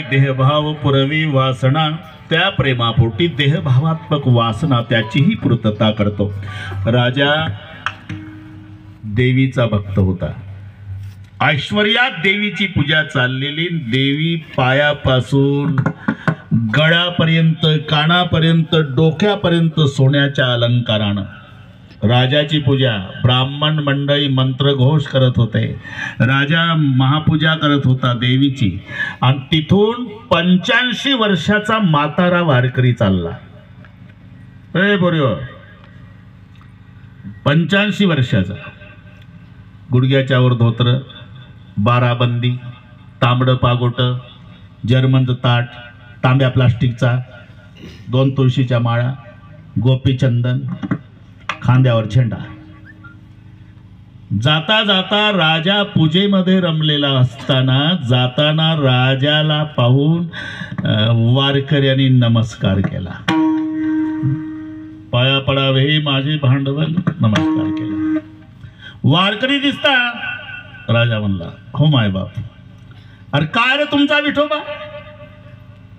S1: देहभाव पुरवी वासना. त्या प्रेमापोटी देहभावात्मक वासना त्याचीही पूर्तता करतो. राजा देवीचा भक्त होता. ऐश्वर्यात देवीची पूजा चाललेली. देवी पायापासून गळ्यापर्यंत, कानापर्यंत, डोक्यापर्यंत सोन्याच्या अलंकारानं राजाची पूजा. ब्राह्मण मंडळी मंत्रघोष करत होते. राजा महापूजा करत होता देवीची. आणि तिथून 85 वर्षाचा म्हातारा वारकरी चालला. ए बोर्यो 85 वर्षाचा. गुडघ्याच्या वर धोत्र, बाराबंदी, तांबडं पागोट, जर्मनचं ताट, तांब्या प्लास्टिकचा, 2 तुळशीच्या माळा, गोपीचंदन, खांद्यावर झेंडा. जाता जाता राजा पूजेमध्ये रमलेला असताना जाताना राजाला पाहून वारकऱ्यांनी नमस्कार केला. पाया पडावे माझे भांडवल, नमस्कार केला. वारकरी दिसता. राजा म्हणला, हो माय बाप, अरे काय रे तुमचा विठोबा,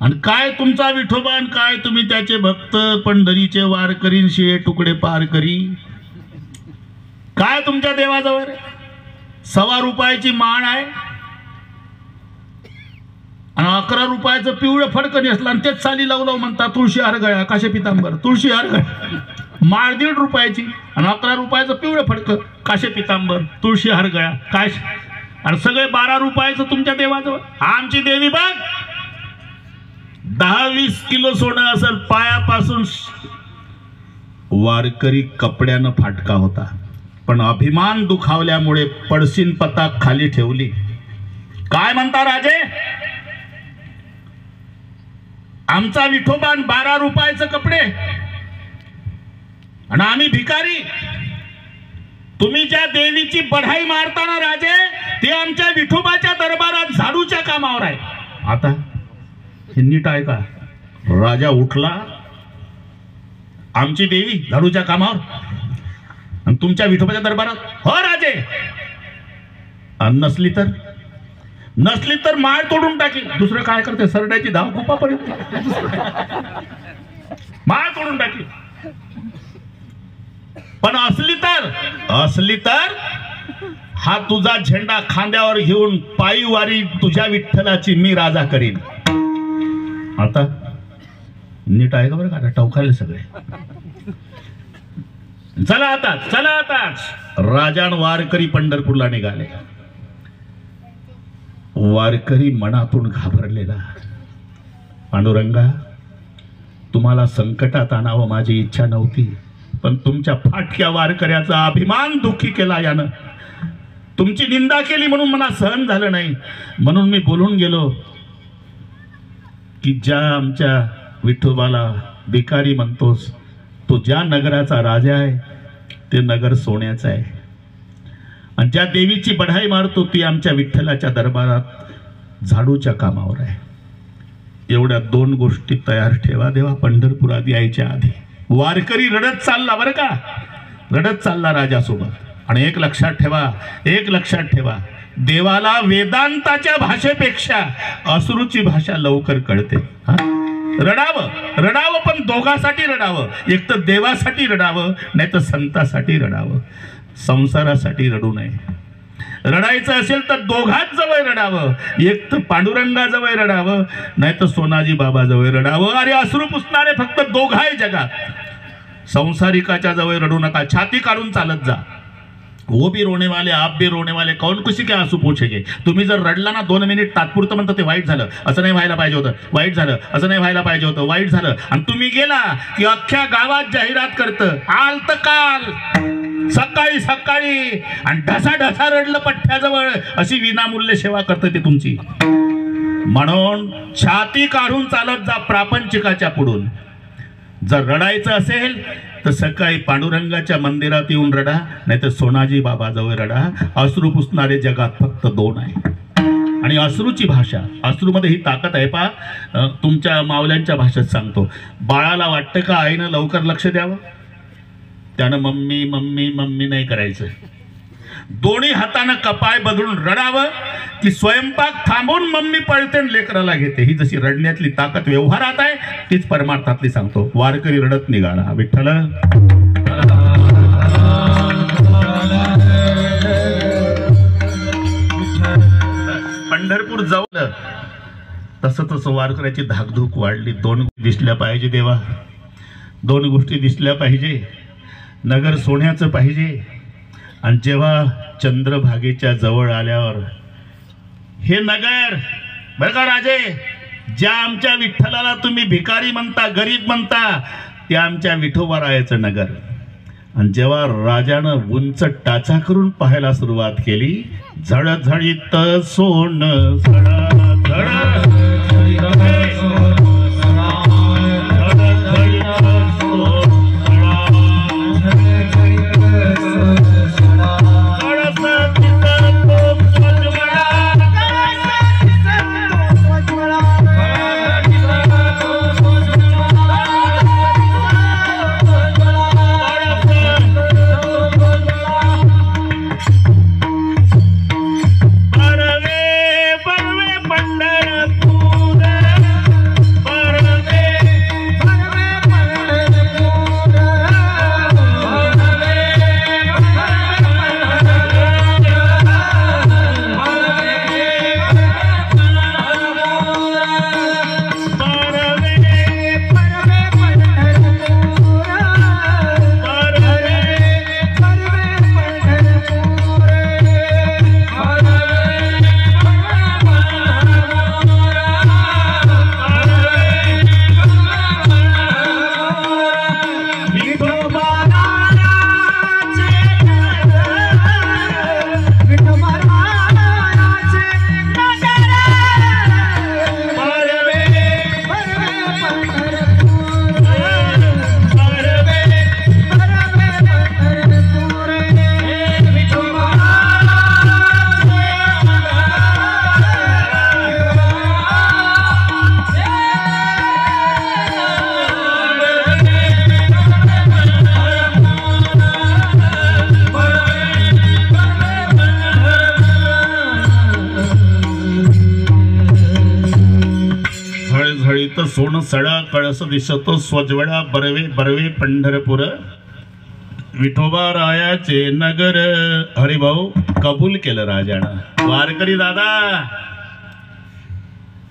S1: आणि काय तुमचा विठोबा, आणि काय तुम्ही त्याचे भक्त, पंढरीचे वारकरी, शिळे तुकडे पार करी. काय तुमच्या देवाजवळ 1.25 रुपयाची माळ आहे आणि 11 रुपयाचं पिवळं फडकं नेसलं, आणि तेच साली लावलं म्हणता तुळशी हार गळ्या, काशे पितांबर, तुळशी हार गळ्या. माळ 1.5 रुपयाची आणि 11 रुपयाचं पिवळं फडकं, काशे पितांबर, तुळशी हार गळ्या, काय, आणि सगळे 12 रुपयाचं तुमच्या देवाजवळ. आमची देवी बघ 10-20 किलो सोनं असेल पायापासून. वारकरी कपड्यानं फाटका होता, पण अभिमान दुखावल्यामुळे पडशीन पताक खाली ठेवली. काय म्हणता राजे, आमचा विठोबान 12 रुपयाचे कपडे आणि आम्ही भिकारी. तुम्ही ज्या देवीची बढाई मारताना राजे, ते आमच्या विठोबाच्या दरबारात झाडूच्या कामावर आहे. आता हे नीट आहे का? राजा उठला, आमची देवी झाडूच्या कामावर आणि तुमच्या विठोबाच्या दरबारात. हो राजे, नसली तर माळ तोडून टाकी. दुसरं काय करते, सरड्याची धाव खूपापर्यंत माळ तोडून टाकी. पण असली तर हा तुझा झेंडा खांद्यावर घेऊन पायी वारी तुझ्या विठ्ठलाची मी राजा करीन. आता नीट आहे का बरं का? टवखाले सगळे. चला आता राजान वारकरी पंढरपूरला निघाले. वारकरी मनातून घाबरलेला, पांडुरंगा तुम्हाला संकटात आणावं माझी इच्छा नव्हती, पण तुमच्या फाटक्या वारकऱ्याचा अभिमान दुःखी केला यानं. तुमची निंदा केली म्हणून मला सहन झालं नाही, म्हणून मी बोलून गेलो की ज्या आमच्या विठोबाला भिकारी म्हणतोस, तो ज्या नगराचा राजा आहे ते नगर सोन्याचं आहे, आणि ज्या देवीची बढाई मारतो ती आमच्या विठ्ठलाच्या दरबारात झाडूच्या कामावर आहे. एवढ्या 2 गोष्टी तयार ठेवा देवा पंढरपुरात यायच्या आधी. वारकरी रडत चालला बरं का, रडत चालला राजासोबत. आणि एक लक्षात ठेवा, देवाला वेदांताच्या भाषेपेक्षा अश्रूची भाषा लवकर कळते. रडावं पण दोघांसाठी रडावं. एक तर देवासाठी रडावं, नाही तर संतासाठी रडावं. संसारासाठी रडू नये. रडायचं असेल तर दोघांच जवळ रडावं. एक तर पांडुरंगाजवळ रडावं, नाही तर सोनाजी बाबाजवळ रडावं. अरे अश्रू पुसणारे फक्त दोघं आहे जगात. संसारिकाच्या जवळ रडू नका, छाती काढून चालत जा. वो भी रोने वाले आप भी रोने वाले, कौन किसी के आंसू पूछेंगे. तुम्ही जर रडला ना 2 मिनिट तात्पुरतं म्हणतं ते वाईट झालं, असं नाही व्हायला पाहिजे होतं, वाईट झालं, असं नाही व्हायला पाहिजे होतं, वाईट झालं. आणि तुम्ही गेला की अख्ख्या गावात जाहिरात करतं, आलत काल सकाळी आणि ढसा रडलं पठ्ठ्याजवळ, अशी विनामूल्य सेवा करतं ते तुमची. म्हणून छाती काढून चालत जा प्रापंचिकाच्या पुढून. जर रडायचं असेल तर सकाळी पांडुरंगाच्या मंदिरात येऊन रडा, नाही तर सोनाजी बाबाजवळ रडा. अश्रू पुसणारे जगात फक्त 2 आहे. आणि अश्रूची भाषा, अश्रूमध्ये ही ताकद आहे. पहा, तुमच्या मावल्यांच्या भाषेत सांगतो, बाळाला वाटतं का आईनं लवकर लक्ष द्यावं, त्यानं मम्मी मम्मी मम्मी नाही करायचं. दोन्ही हातानं कपाळ बदलून रडावं की स्वयंपाक थांबून मम्मी पळते लेकराला घेते. ही जशी रडण्यातली ताकद व्यवहारात आहे, तीच परमार्थातली सांगतो. वारकरी रडत निघाला. विठ्ठल पंढरपूर जाऊन तसं वारकऱ्याची धाकधूक वाढली. 2 दिसल्या पाहिजे देवा, 2 गोष्टी दिसल्या पाहिजे. नगर सोन्याचं पाहिजे. आणि जेव्हा चंद्रभागेच्या जवळ आल्यावर हे नगर बरं का राजे, ज्या आमच्या विठ्ठलाला तुम्ही भिकारी म्हणता, गरीब म्हणता, ते आमच्या विठोबा रायाचं नगर. आणि जेव्हा राजानं उंच टाचा करून पाहायला सुरुवात केली, झळझळीत सोनं सडा सोन सडा कळस दिसतो स्वज्वळा बरवे बरवे पंढरपूर विठोबा रायाचे नगर. हरिभाऊ कबूल केलं राजानं. वारकरी दादा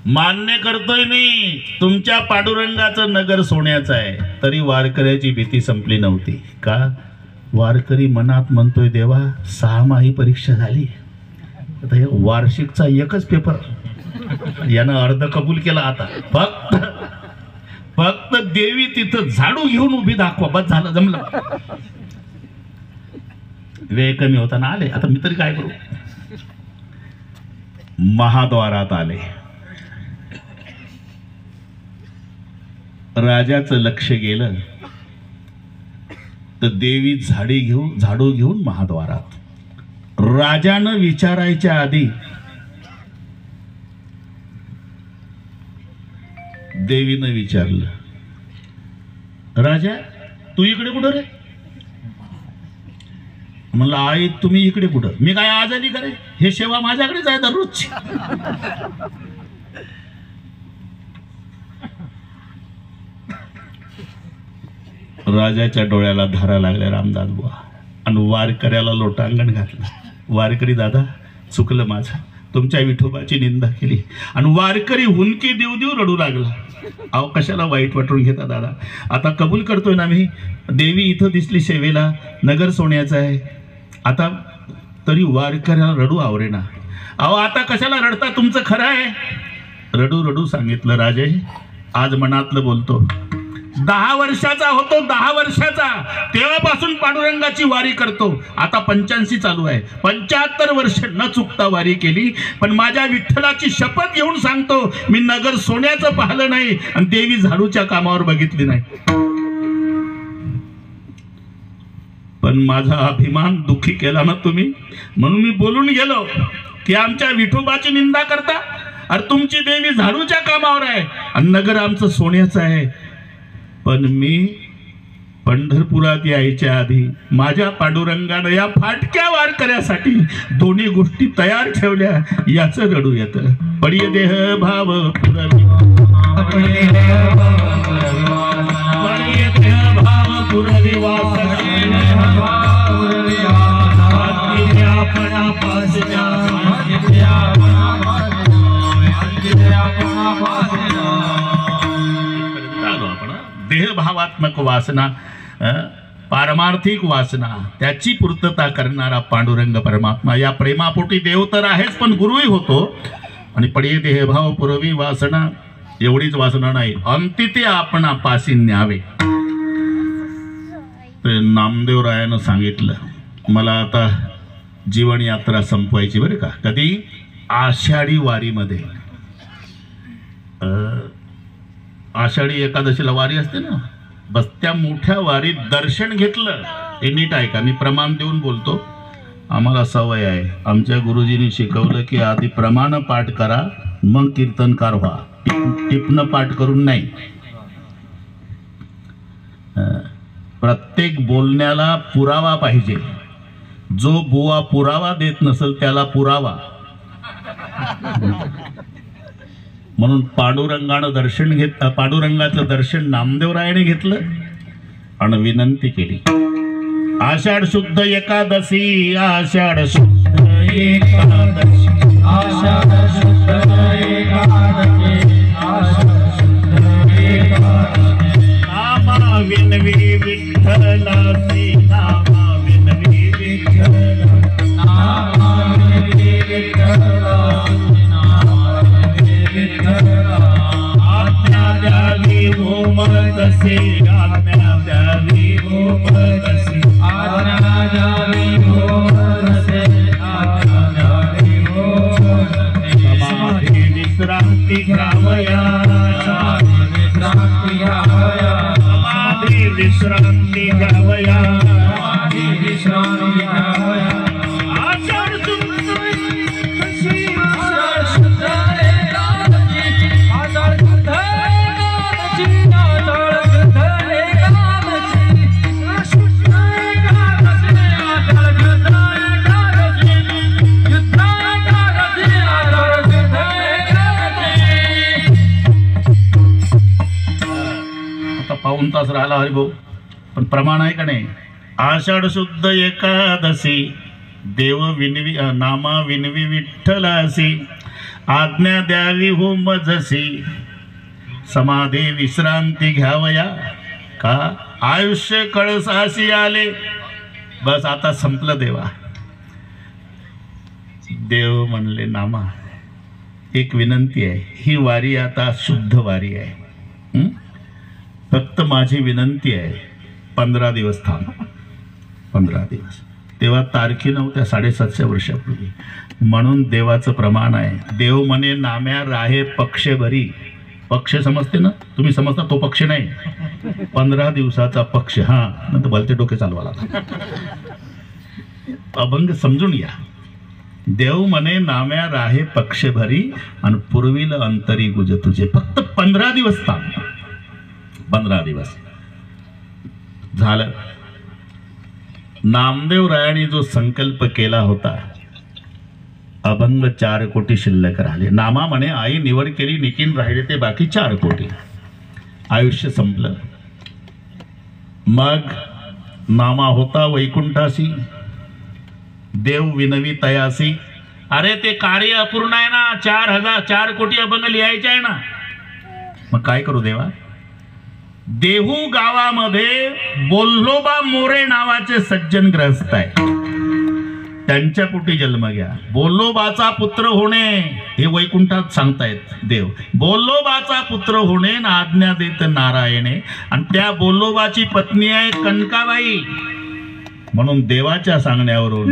S1: मान्य करतोय मी, तुमच्या पांडुरंगाचं नगर सोन्याचं आहे. तरी वारकऱ्याची भीती संपली नव्हती. का? वारकरी मनात म्हणतोय देवा 6 माही परीक्षा झाली, आता हे वार्षिकचा एकच पेपर, यानं अर्ध कबूल केला. आता फक्त देवी तिथं झाडू घेऊन उभी दाखवा, बस झालं, जमलं. वेळ कमी होताना आले. आता मी तरी काय करू? महाद्वारात आले. राजाचं लक्ष गेलं तर देवी झाडू घेऊन महाद्वारात. राजानं विचारायच्या आधी देवीनं विचारलं, राजा तू इकडे कुठं रे? म्हणलं आई तुम्ही इकडे कुठं? मी काय आज आली का रे? हे सेवा माझ्याकडेच आहे दररोजची. राजाच्या डोळ्याला धारा लागल्या रामदास बुवा, आणि वारकऱ्याला लोटांगण घातलं. वारकरी दादा चुकलं माझं, तुमच्या विठोबाची निंदा केली. आणि वारकरी हुंदके देऊ देऊ रडू लागला. अहो कशाला वाईट वाटून घेता दादा? आता कबूल करतोय ना मी, देवी इथं दिसली सेवेला, नगर सोन्याचं आहे. आता तरी वारकऱ्याला रडू आवरेना. अहो आता कशाला रडता? तुमचं खरं आहे. रडू रडू सांगितलं, राजे आज मनातलं बोलतो. 10 वर्षाचा होतो, 10 वर्षाचा, तेव्हापासून पांडुरंगाची वारी करतो. आता 85 चालू आहे. 75 वर्ष न चुकता वारी केली. पण माझ्या विठ्ठलाची शपथ घेऊन सांगतो, मी नगर सोन्याचं पाहिलं नाही आणि देवी झाडूच्या कामावर बघितली नाही. पण माझा अभिमान दुःखी केला ना तुम्ही, म्हणून मी बोलून गेलो की आमच्या विठोबाची निंदा करता. अरे तुमची देवी झाडूच्या कामावर आहे आणि नगर आमचं सोन्याचं आहे. पण मी पंढरपुरात यायच्या आधी माझ्या पांडुरंगानं या फाटक्या वारकऱ्यासाठी दोन्ही गोष्टी तयार ठेवल्या. याचं रडू येतं. पडिय देह भाव पुरवी, पडिय देह भाव पुरवी देहभावात्मक वासना, पारमार्थिक वासना, त्याची पूर्तता करणारा पांडुरंग परमात्मा. या प्रेमापोटी देव तर आहेच पण गुरुही होतो. आणि पडिये देहभाव पुरवी वासना, एवढीच वासना नाही, अंतिते आपणा पासी न्यावे. ते नामदेवरायानं सांगितलं मला आता जीवन यात्रा संपवायची बरं का. कधी? आषाढी वारीमध्ये. आषाढी एकादशीला वारी असते ना, बस त्या मोठ्या वारीत दर्शन घेतलं. हे नीट ऐका, मी प्रमाण देऊन बोलतो, आम्हाला सवय आहे. आमच्या गुरुजींनी शिकवलं की आधी प्रमाण पाठ करा मग कीर्तनकार व्हा, टिपणं पाठ करून नाही. प्रत्येक बोलण्याला पुरावा पाहिजे. जो बुवा पुरावा देत नसेल त्याला पुरावा. म्हणून पांडुरंगाचं दर्शन नामदेवरायाने घेतलं आणि विनंती केली. आषाढ शुद्ध एकादशी, आषाढ शुद्ध एकादशी, आषाढ शुद्ध एकादशी, आषाढ शुद्ध एकादशी. नामा विनवी विठ्ठलासी, नामा विनवी विठ्ठल, नामा विनवी विठ्ठलासी, नामा विनवी विठ्ठल. आज्ञा द्यावी भूमतसे, आज्ञा द्यावी भूमतसे, आज्ञा द्यावी भूमतसे, आज्ञा द्यावी भूमतसे. समाधी विश्रांती घ्यावया, समाधी विश्रांती घ्यावया, समाधी विश्रांती घ्यावया, समाधी विश्रांती घ्यावया. आषाढ शुद्ध एकादशी, आषाढ शुद्ध एकादशी, आषाढ शुद्ध एकादशी, आषाढ शुद्ध एकादशी, शुद्ध एकादशी, आषाढ शुद्ध एकादशी, शुद्ध एकादशी, आषाढ शुद्ध एकादशी. आता पाऊण तास राहिला हरिभाऊ, पण प्रमाण आहे का नाही? आषाढ शुद्ध एकादशी, देव विनवी नामा विनवी विठ्ठलासी, आज्ञा द्यावी हो मजसी, समाधी विश्रांती घ्यावया. का? आयुष्य कळसाशी आले. बस आता संपलं देवा. देव म्हणले नामा एक विनंती आहे, ही वारी आता शुद्ध वारी आहे. फक्त माझी विनंती आहे 15 दिवस थांब. 15 दिवस. तेव्हा तारखी नव्हत्या 750 वर्षापूर्वी. म्हणून देवाचं प्रमाण आहे. देव म्हणे नाम्या राहे पक्ष भरी. पक्ष समजते ना तुम्ही? समजता तो पक्ष नाही, 15 दिवसाचा पक्ष. हा नंतर भलते डोके चालवाला. अभंग समजून या. देव म्हणे नाम्या राहे पक्ष भरी आणि पूर्वील अंतरी गुज तुझे. फक्त 15 दिवस थांब. 15 दिवस झालं. नामदेवरायांनी जो संकल्प केला होता, अभंग 4 कोटी शिल्लक राहिले. नामा म्हणे आई निवड केली, निकीन राहिले ते बाकी 4 कोटी. आयुष्य संपलं. मग नामा होता वैकुंठासी, देव विनवी तयासी. अरे ते कार्य अपूर्ण आहे ना. 4 कोटी अभंग लिहायचे आहे ना. मग काय करू देवा? देहू गावामध्ये बोल्लोबा मोरे नावाचे सज्जन ग्रस्त आहे. त्यांच्या पोटी जन्म घ्या. बोल्लोबाचा पुत्र होणे हे वैकुंठात सांगतायत देव. बोल्लोबाचा पुत्र होणे ना आज्ञा देत नारायणे. आणि त्या बोल्लोबाची पत्नी आहे कनकाबाई. म्हणून देवाच्या सांगण्यावरून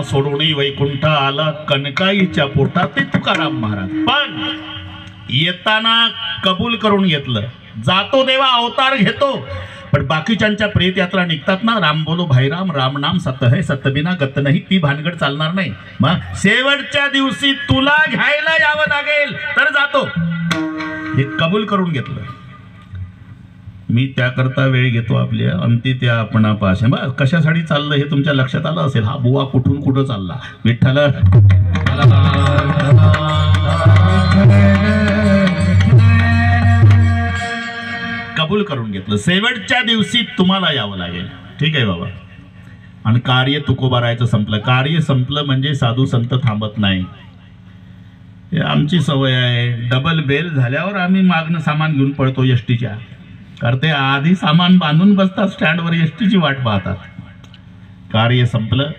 S1: सोडून वैकुंठ आला कनकाईच्या पोटात. ते तुकाराम महाराज. पण येताना कबूल करून घेतलं. जातो देवा अवतार घेतो. पण बाकीच्यांच्या प्रेत यात्रा निघतात ना, राम बोलो भाईराम, राम नाम सत है सतबिना गत नाही. ती भानगड चालणार नाही. मग शेवटच्या दिवशी तुला घ्यायला यावं लागेल तर जातो. हे कबूल करून घेतलं. मी त्याकरता वेळ घेतो आपल्या अंती त्या आपणापास. कशासाठी चाललं हे तुमच्या लक्षात आलं असेल. हा बुवा कुठून कुठं चालला. विठ्ठल कबूल करून घेतलं. शेवटच्या दिवशी तुम्हाला यावं लागेल. ठीक आहे बाबा. आणि कार्य तुकोबारायचं संपलं. कार्य संपलं म्हणजे साधू संत थांबत नाही. हे आमची सवय आहे. डबल बेल झाल्यावर आम्ही मागणं सामान घेऊन पळतो एसटीच्या. कारण ते आधी सामान बांधून बसतात स्टँडवर, एसटीची वाट पाहतात. कार्य संपलं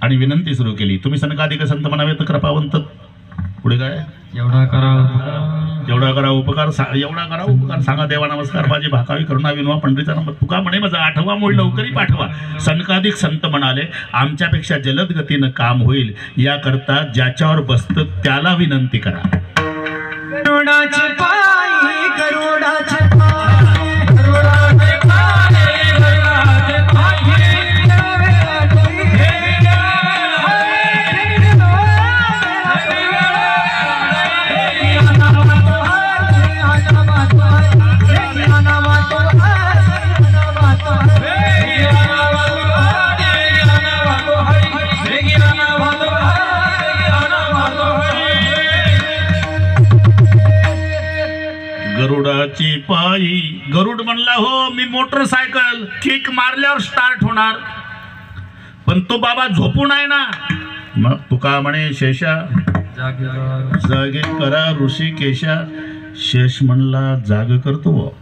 S1: आणि विनंती सुरू केली. तुम्ही सनकाधिक संत म्हणावे तर कृपावंत. पुढे काय? एवढा करा उपकार सांगा देवा नमस्कार माझी भाकावी करुणा विनवा पंढरीचा नंबर तुका म्हणे माझा आठवा मूळ लवकरी पाठवा. सनकाधिक संत म्हणाले आमच्यापेक्षा जलद गतीनं काम होईल याकरता ज्याच्यावर बसतं त्याला विनंती करा.
S2: गरुडाचे पाय गरुडाचे
S1: गरुडाची पायी. गरुड म्हणला हो मी मोटरसायकल किक मारल्यावर स्टार्ट होणार, पण तो बाबा झोपून आहे ना. मग तुका म्हणे शेषा जागे करा ऋषिकेशा. शेष म्हणला जाग करतो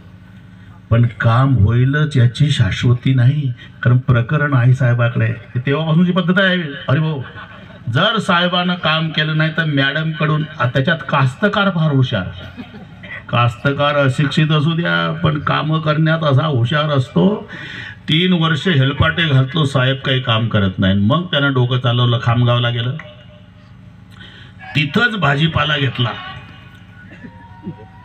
S1: पण काम होईलच याची शाश्वती नाही. कारण प्रकरण आहे साहेबाकडे. तेव्हापासूनची पद्धत आहे. अरे भाऊ जर साहेबानं काम केलं नाही तर मॅडम कडून. त्याच्यात कास्तकार फार हुशार. कास्तकार अशिक्षित असू द्या पण कामं करण्यात असा हुशार असतो. 3 वर्ष हेलपाटे घातलो साहेब काही काम करत नाही. मग त्यानं डोकं चालवलं. खामगावला गेलं. तिथंच भाजीपाला घेतला.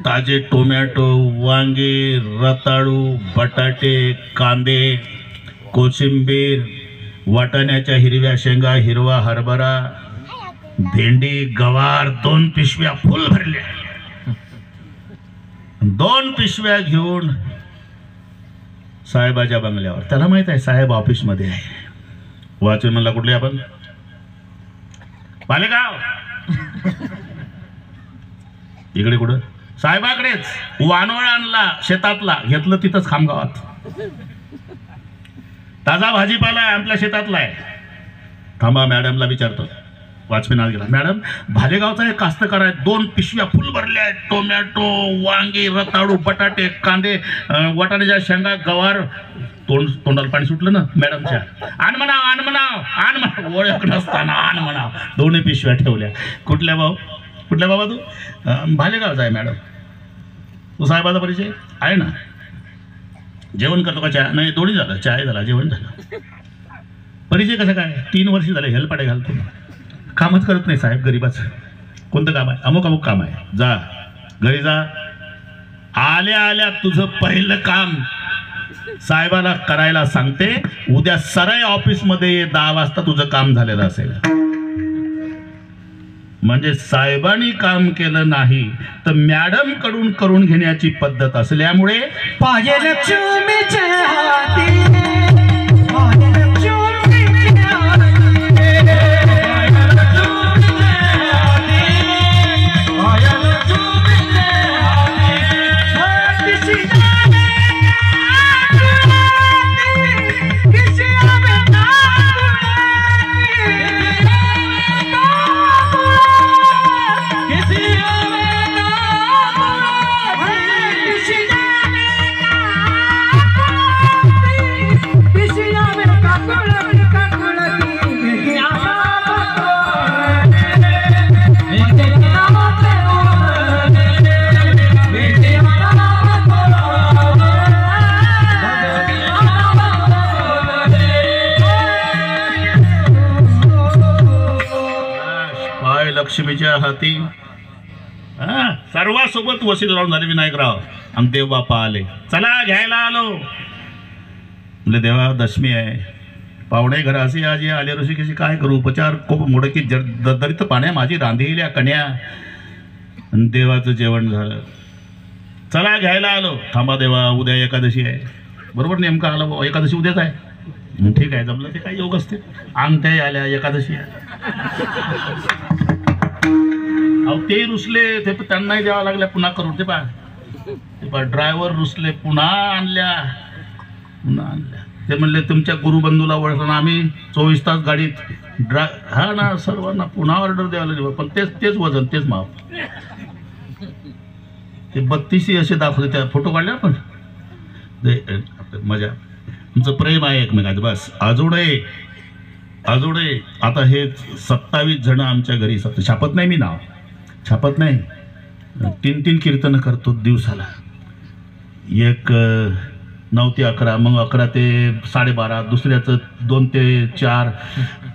S1: ताजे टोमॅटो वांगे रताळू बटाटे कांदे कोशिंबीर वाटाण्याच्या हिरव्या शेंगा हिरवा हरभरा भेंडी गवार 2 पिशव्या फुल भरल्या. 2 पिशव्या घेऊन साहेबाच्या बंगल्यावर. त्याला माहित आहे साहेब ऑफिस मध्ये आहे. वाचून म्हणला कुठले आपण पालेगाव. इकडे कुठं साहेबाकडेच. वानवळ आणला शेतातला घेतलं तिथंच खामगावात. ताजा भाजीपाला आपल्या शेतातला आहे. थांबा मॅडमला विचारतो. वॉचमॅन आज गेला. मॅडम भालेगावचा एक कास्तकार आहे. 2 पिशव्या फुल भरल्या आहेत. टोमॅटो वांगे रताळू बटाटे कांदे वाटाण्याच्या शेंगा गवार. तोंडाला पाणी सुटलं ना मॅडमच्या. आण म्हणा ओळख नसताना आण म्हणा. 2 पिशव्या ठेवल्या. कुठल्या बाबा तू? भालेगावचा आहे मॅडम. तू साहेबाचा परिचय आहे ना? जेवण करतो का? चहा नाही. दोन्ही झालं. चहा झाला जेवण झालं. परिचय कसं काय? 3 वर्ष झाले हेलपाटे घालतो. कामच करत नाही साहेब गरीबाचं. कोणतं काम आहे? अमुक काम आहे. जा घरी जा. आल्या तुझं पहिलं काम साहेबाला करायला सांगते. उद्या सराय ऑफिस मध्ये 10 वाजता तुझं काम झालेलं असेल. म्हणजे साहेबांनी काम केलं नाही तर मॅडम कडून करून घेण्याची पद्धत असल्यामुळे
S2: पाये लक्ष्मीचे हाती
S1: लक्ष्मीच्या हाती. सर्वांसोबत वसील राहून झाले विनायकराव. आणि देव बापा आले. चला घ्यायला आलो. म्हणजे देवा दशमी आहे. पाहुणे घराशी आज आले ऋषी कशी काय करू? उपचार खूप मोडकी दरित पाण्या माझी रांधील्या कन्या. देवाचं जेवण झालं. चला घ्यायला आलो. थांबा देवा उद्या एकादशी आहे. बरोबर नेमका आला. एकादशी उद्याच आहे. ठीक आहे जमलं. ते काही योग असते. अंगठ्या आल्या एकादशी आहे. अहो ते रुसले ते त्यांनाही द्यावं लागल्या पुन्हा करून. ते ड्रायव्हर रुसले, पुन्हा आणल्या. ते म्हणले तुमच्या गुरुबंधूला ओळखलं, आम्ही 24 तास गाडीत हा ना सर्वांना पुन्हा ऑर्डर द्यायला लागली. पण तेच वजन तेच माप. ते 32 असे दाखवले. त्या फोटो काढले आपण. मजा तुमचं प्रेम आहे एकमेकाचं बस. आजोडे आता हे 27 जण आमच्या घरी. छापत नाही मी नाव, छापत नाही. 3 कीर्तन करतो दिवसाला. एक 9 ते 11, मग 11 ते 12:30, दुसऱ्याचं 2 ते 4.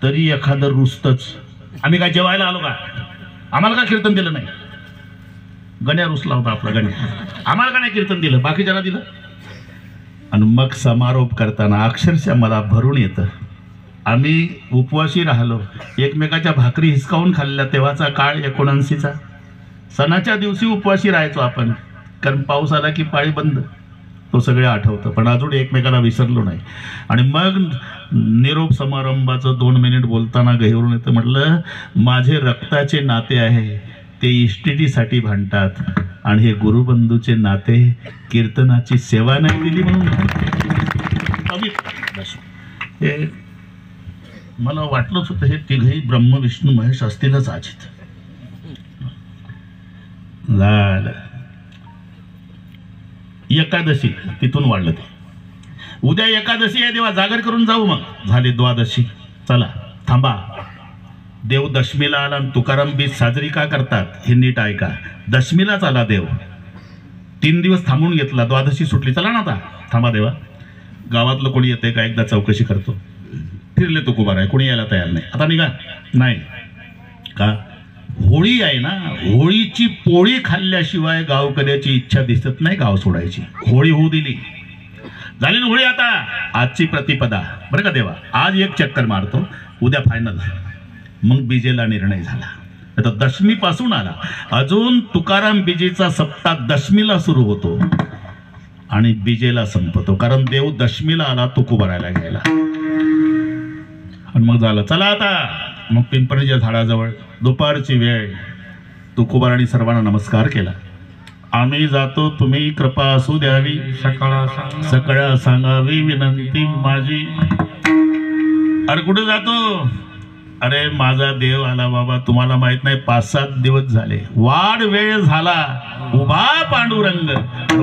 S1: तरी एखादं रुसतच. आम्ही काय जेवायला आलो का? आम्हाला काय कीर्तन दिलं नाही? गण्या रुसला होता आपला गण्या. आम्हाला का नाही कीर्तन दिलं? बाकीच्यांना दिलं. आणि मग समारोप करताना अक्षरशः मला भरून येतं. आम्ही उपवासी राहिलो, एकमेकाच्या भाकरी हिसकावून खाल्ल्या. तेव्हाचा काळ 79चा. सणाच्या दिवशी उपवासी राहायचो आपण, कारण पाऊस आला की पाळी बंद. तो सगळे आठवतं, पण अजून एकमेकाला विसरलो नाही. आणि मग निरोप समारंभाचं 2 मिनिट बोलताना गहिवरून येतं. म्हटलं माझे रक्ताचे नाते आहे ते इष्टिटीसाठी भांडतात, आणि हे गुरुबंधूचे नाते कीर्तनाची सेवा नाही दिली म्हणून. हे मला वाटलंच होतं हे तिघही ब्रह्म विष्णू महेश असतीलच आजित. झालं एकादशी, तिथून वाढलं ते. उद्या एकादशी आहे देवा, जागर करून जाऊ. मग झाली द्वादशी. चला थांबा. देव दशमीला आला आणि तुकाराम बीज साजरी का करतात हे नीट ऐका. दशमीलाच आला देव, 3 दिवस थांबून घेतला, द्वादशी सुटली. चला ना आता थांबा देवा. गावातलं कोणी येते का एकदा चौकशी करतो. फिरले तुकोबार आहे, कोणी यायला तयार नाही. आता निघा. नाही का होळी आहे ना, होळीची पोळी खाल्ल्याशिवाय गावकऱ्याची इच्छा दिसत नाही गाव सोडायची. होळी होऊ दिली, झाली ना होळी. आता आजची प्रतिपदा बरं का देवा, आज एक चक्कर मारतो, उद्या फायनल. मग बीजेला निर्णय झाला. आता दशमी पासून आला. अजून तुकाराम बीजेचा सप्ताह दशमीला सुरू होतो आणि बीजेला संपतो, कारण देव दशमीला आला तुकोबारायला घ्यायला. आणि मग झालं चला आता. मग पिंपळीच्या झाडाजवळ दुपारची वेळ, तुकोबारांनी सर्वांना नमस्कार केला. आम्ही जातो, तुम्ही कृपा असू द्यावी, सकाळ सांगावी विनंती माझी. अरे कुठे जातो? अरे माझा देव आला बाबा, तुम्हाला माहित नाही 5-7 दिवस झाले, वाढ वेळ झाला, उभा पांडुरंग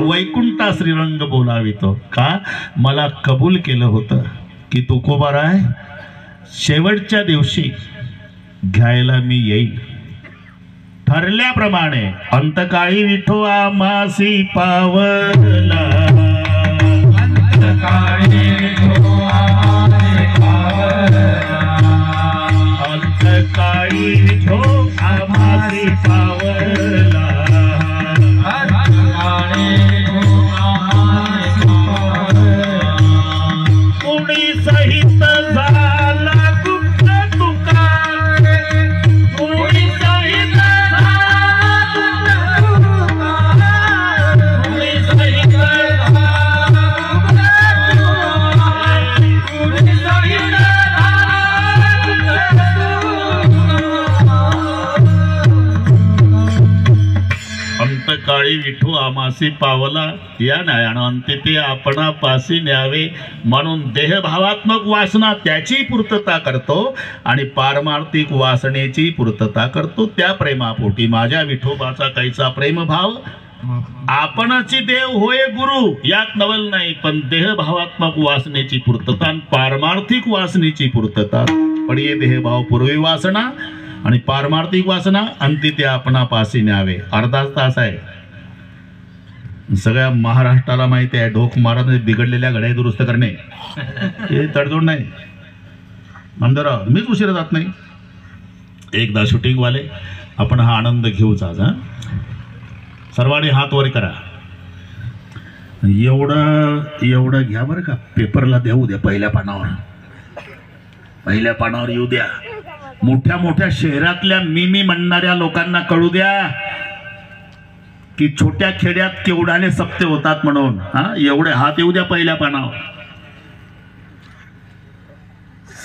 S1: वैकुंठा श्रीरंग बोलावितो. का? मला कबूल केलं होतं की तुकोबाराय शेवटच्या दिवशी घ्यायला मी येईल. ठरल्याप्रमाणे अंतकाळी विठो आमासी पावला, अंतकाळी विठो आमासी पावला, अंतकाळी विठो आमासी पावला, अंतकाळी विठो आमासी पावला. कुणी सहित झाला काळी विठू आमासी पावला, या न्यायानं अंते ते आपणा पासी न्यावे. म्हणून देहभावात्मक वासना त्याची पूर्तता करतो आणि पारमार्थिक वासनेची पूर्तता करतो. त्या प्रेमापोटी माझ्या विठोबाचा कैचा प्रेमभाव. आपणची देव होय गुरु यात नवल नाही, पण देहभावात्मक वासनेची पूर्तता आणि पारमार्थिक वासनेची पूर्तता. पण ये देहभाव पूर्वी वासना आणि पारमार्थिक वासना अंती ते आपणा पासी न्यावे. अर्धाच तास आहे. सगळ्या महाराष्ट्राला माहिती आहे ढोक मारत बिघडलेल्या घड्या दुरुस्त करणे हे तडजोड नाही. मंदराव मीच उशिरा जात नाही. एकदा शूटिंग वाले आपण हा आनंद घेऊच आज. सर्वांनी हात वर करा. एवढं घ्या बरं का. पेपरला देऊ द्या, पहिल्या पानावर येऊ द्या. मोठ्या मोठ्या शहरातल्या मी म्हणणाऱ्या लोकांना कळू द्या की छोट्या खेड्यात केवढाले सप्ते होतात म्हणून. एवढे हात येऊ द्या पहिल्या पानावर.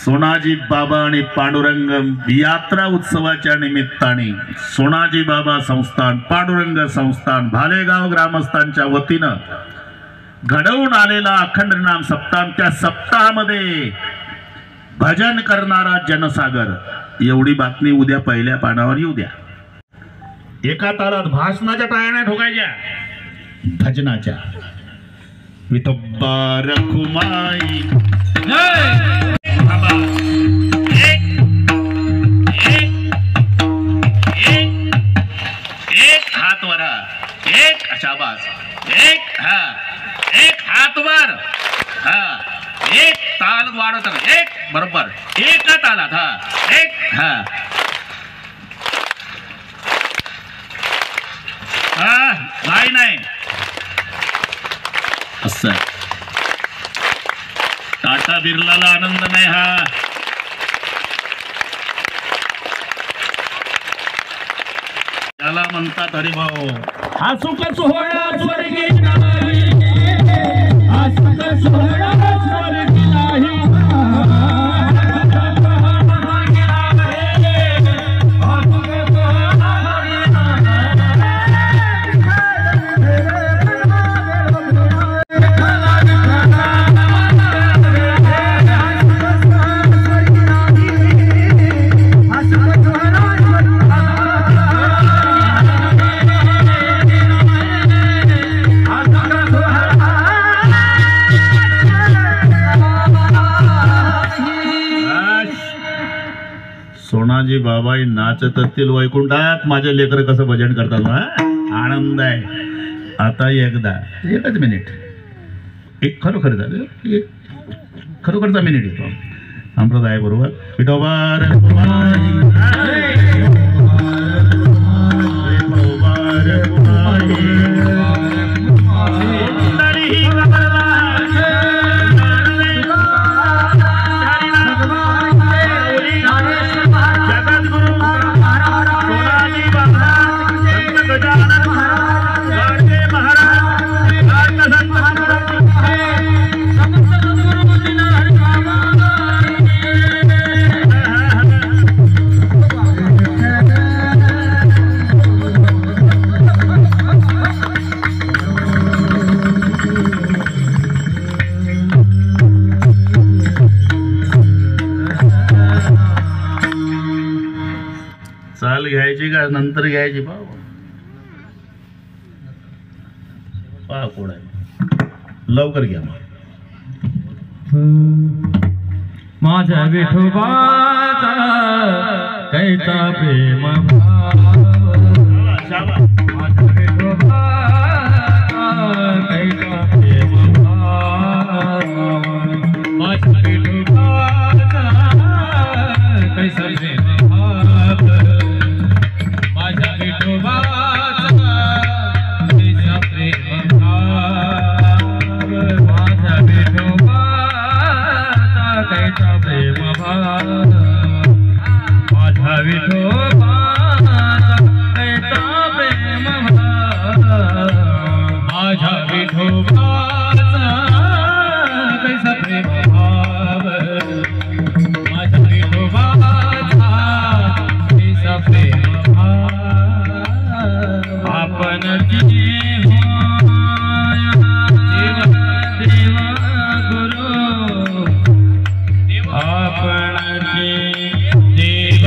S1: सोनाजी बाबा आणि पांडुरंग यात्रा उत्सवाच्या निमित्ताने सोनाजी बाबा संस्थान पांडुरंग संस्थान भालेगाव ग्रामस्थांच्या वतीनं घडवून आलेला अखंड नाम सप्ताह, त्या सप्ताहामध्ये भजन करणारा जनसागर, एवढी बातमी उद्या पहिल्या पानावर येऊ द्या. एका तालात भाषणाच्या टाळ्या ठोकायच्या, भजनाच्या. विठोबा रखुमाई एक हात वर, एक शाबास, एक हा, एक हात वर, हा, एक ताल वाढवत, एक बरोबर, एका तालात, हा, एक हा, हा, नाही असं. टाटा बिर्लाला आनंद नाही हा. त्याला म्हणतात हरिभाऊ. हा सुख सोहळा स्वर्गी नाही, हा सुख सोहळा स्वर्गी नाही. सोनाजी बाबा नाचत असतील वैकुंठात, माझे लेकर कसं भजन करतात ना, आनंद आहे. आता एकच मिनिट, एक खरोखरचा मिनिट येतो संप्रदाय बरोबर. विठोबा चाल घ्यायची का नंतर घ्यायची? पहा कोण आहे, लवकर घ्या.
S2: माझ्या विठोबाचा कैचा प्रेम भाव, माझ्या विठोबाचा कैचा प्रेम भाव, माझ्या विठोबाचा कैसा प्रेम भाव, माझ्या विठोबाचा कैसा प्रेम भाव, माझ्या विठोबाचा कैसा प्रेम भाव, माझ्या विठोबाचा कैसा प्रेम भाव, माझ्या विठोबाचा कैसा प्रेम भाव, माझ्या विठोबाचा कैसा प्रेम भाव. आपण देव गुरु, आपण देव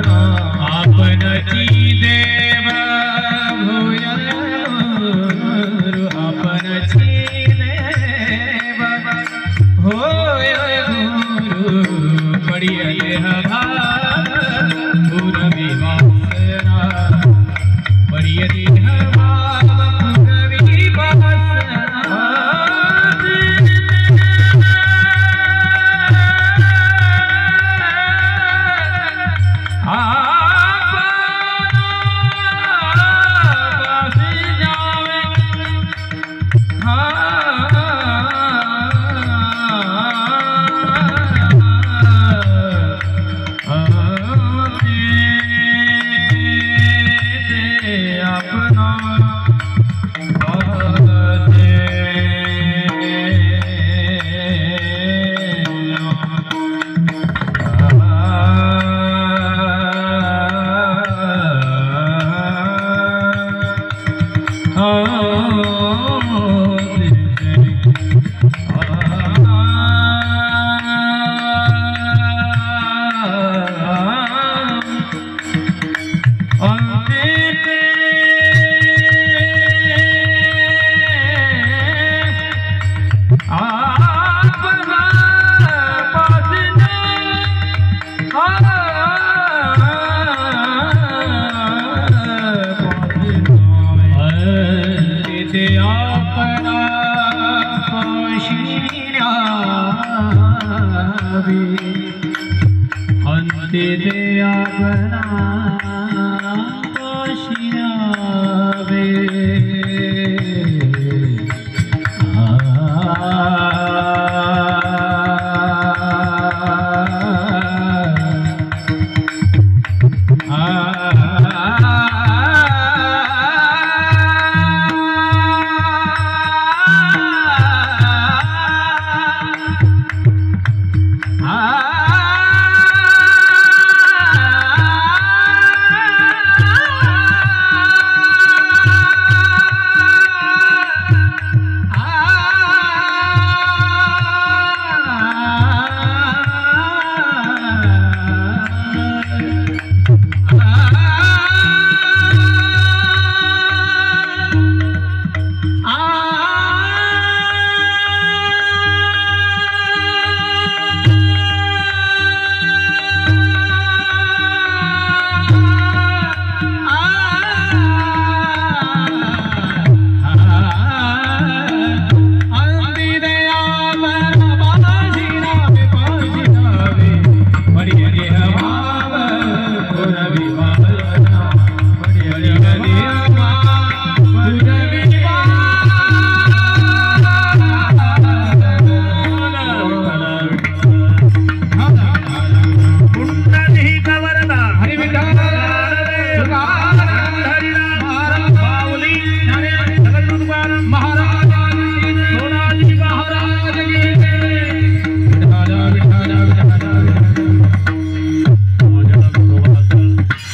S3: Bye.
S2: आपणा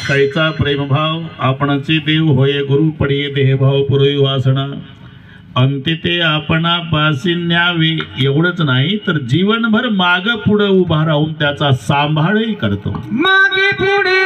S1: कैचा प्रेमभाव आपणाचे देव होय गुरु पडिये देहभाव पुरवी वासना अंती ते आपणा पासी न्यावे. एवढंच नाही तर जीवनभर माग पुढे उभा राहून त्याचा सांभाळही करतो.
S3: मागे पुढे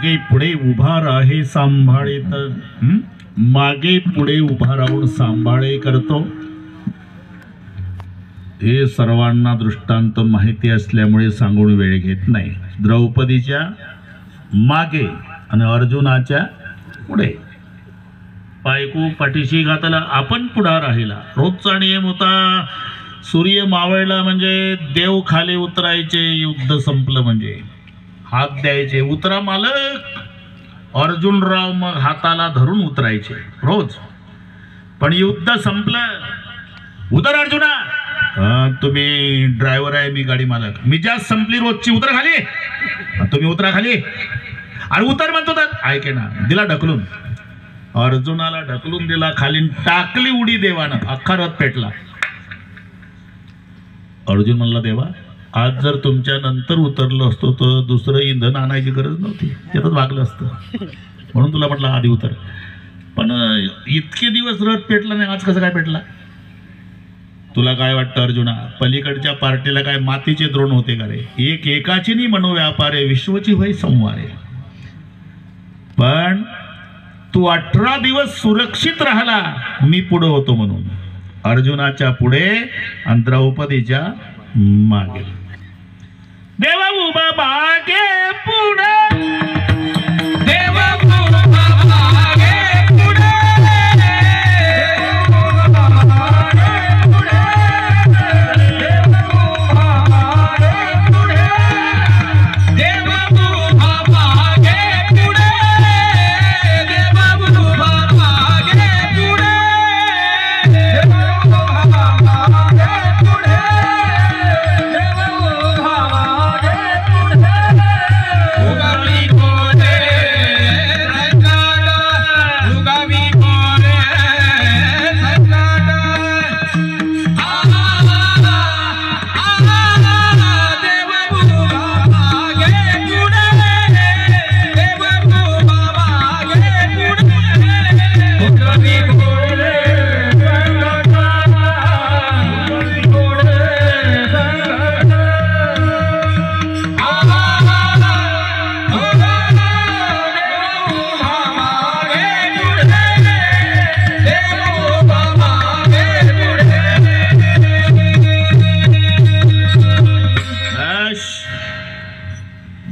S1: मागे पुढे उभा राहे सांभाळीत. मागे पुढे उभा राहून सांभाळे करतो. हे सर्वांना दृष्टांत माहिती असल्यामुळे सांगून वेळ घेत नाही. द्रौपदीच्या मागे आणि अर्जुनाच्या पुढे. बायको पाठीशी घातला, आपण पुढा राहिला. रोजचा नियम होता. सूर्य मावळला म्हणजे देव खाली उतरायचे, युद्ध संपलं म्हणजे हात द्यायचे, उतरा मालक. अर्जुनराव मग हाताला धरून उतरायचे रोज. पण युद्ध संपलं, उतर अर्जुना. तुम्ही ड्रायव्हर आहे, मी गाडी मालक. मी जास्त संपली रोजची, उतर खाली. तुम्ही उतरा खाली. आणि उतर म्हणतो तर ऐके ना, दिला ढकलून. अर्जुनाला ढकलून दिला खाली, टाकली उडी देवानं, अख्खा रथ पेटला. अर्जुन म्हणला, देवा आज जर तुमच्या नंतर उतरलो असतो तर दुसरं इंधन आणायची गरज नव्हती, त्यातच वागलं असतं. म्हणून तुला म्हटलं आधी उतर. पण इतके दिवस रथ पेटला नाही, आज कसं काय पेटला? तुला काय वाटतं अर्जुना, पलीकडच्या पार्टीला काय मातीचे द्रोण होते का रे? एक एकाची नाही मनोव्यापारे, विश्वची होई संवारे. पण तू 18 दिवस सुरक्षित राहिला, मी पुढे होतो म्हणून. अर्जुनाच्या पुढे आणि द्रौपदीच्या मागे. देवा उभा मागे पुढे,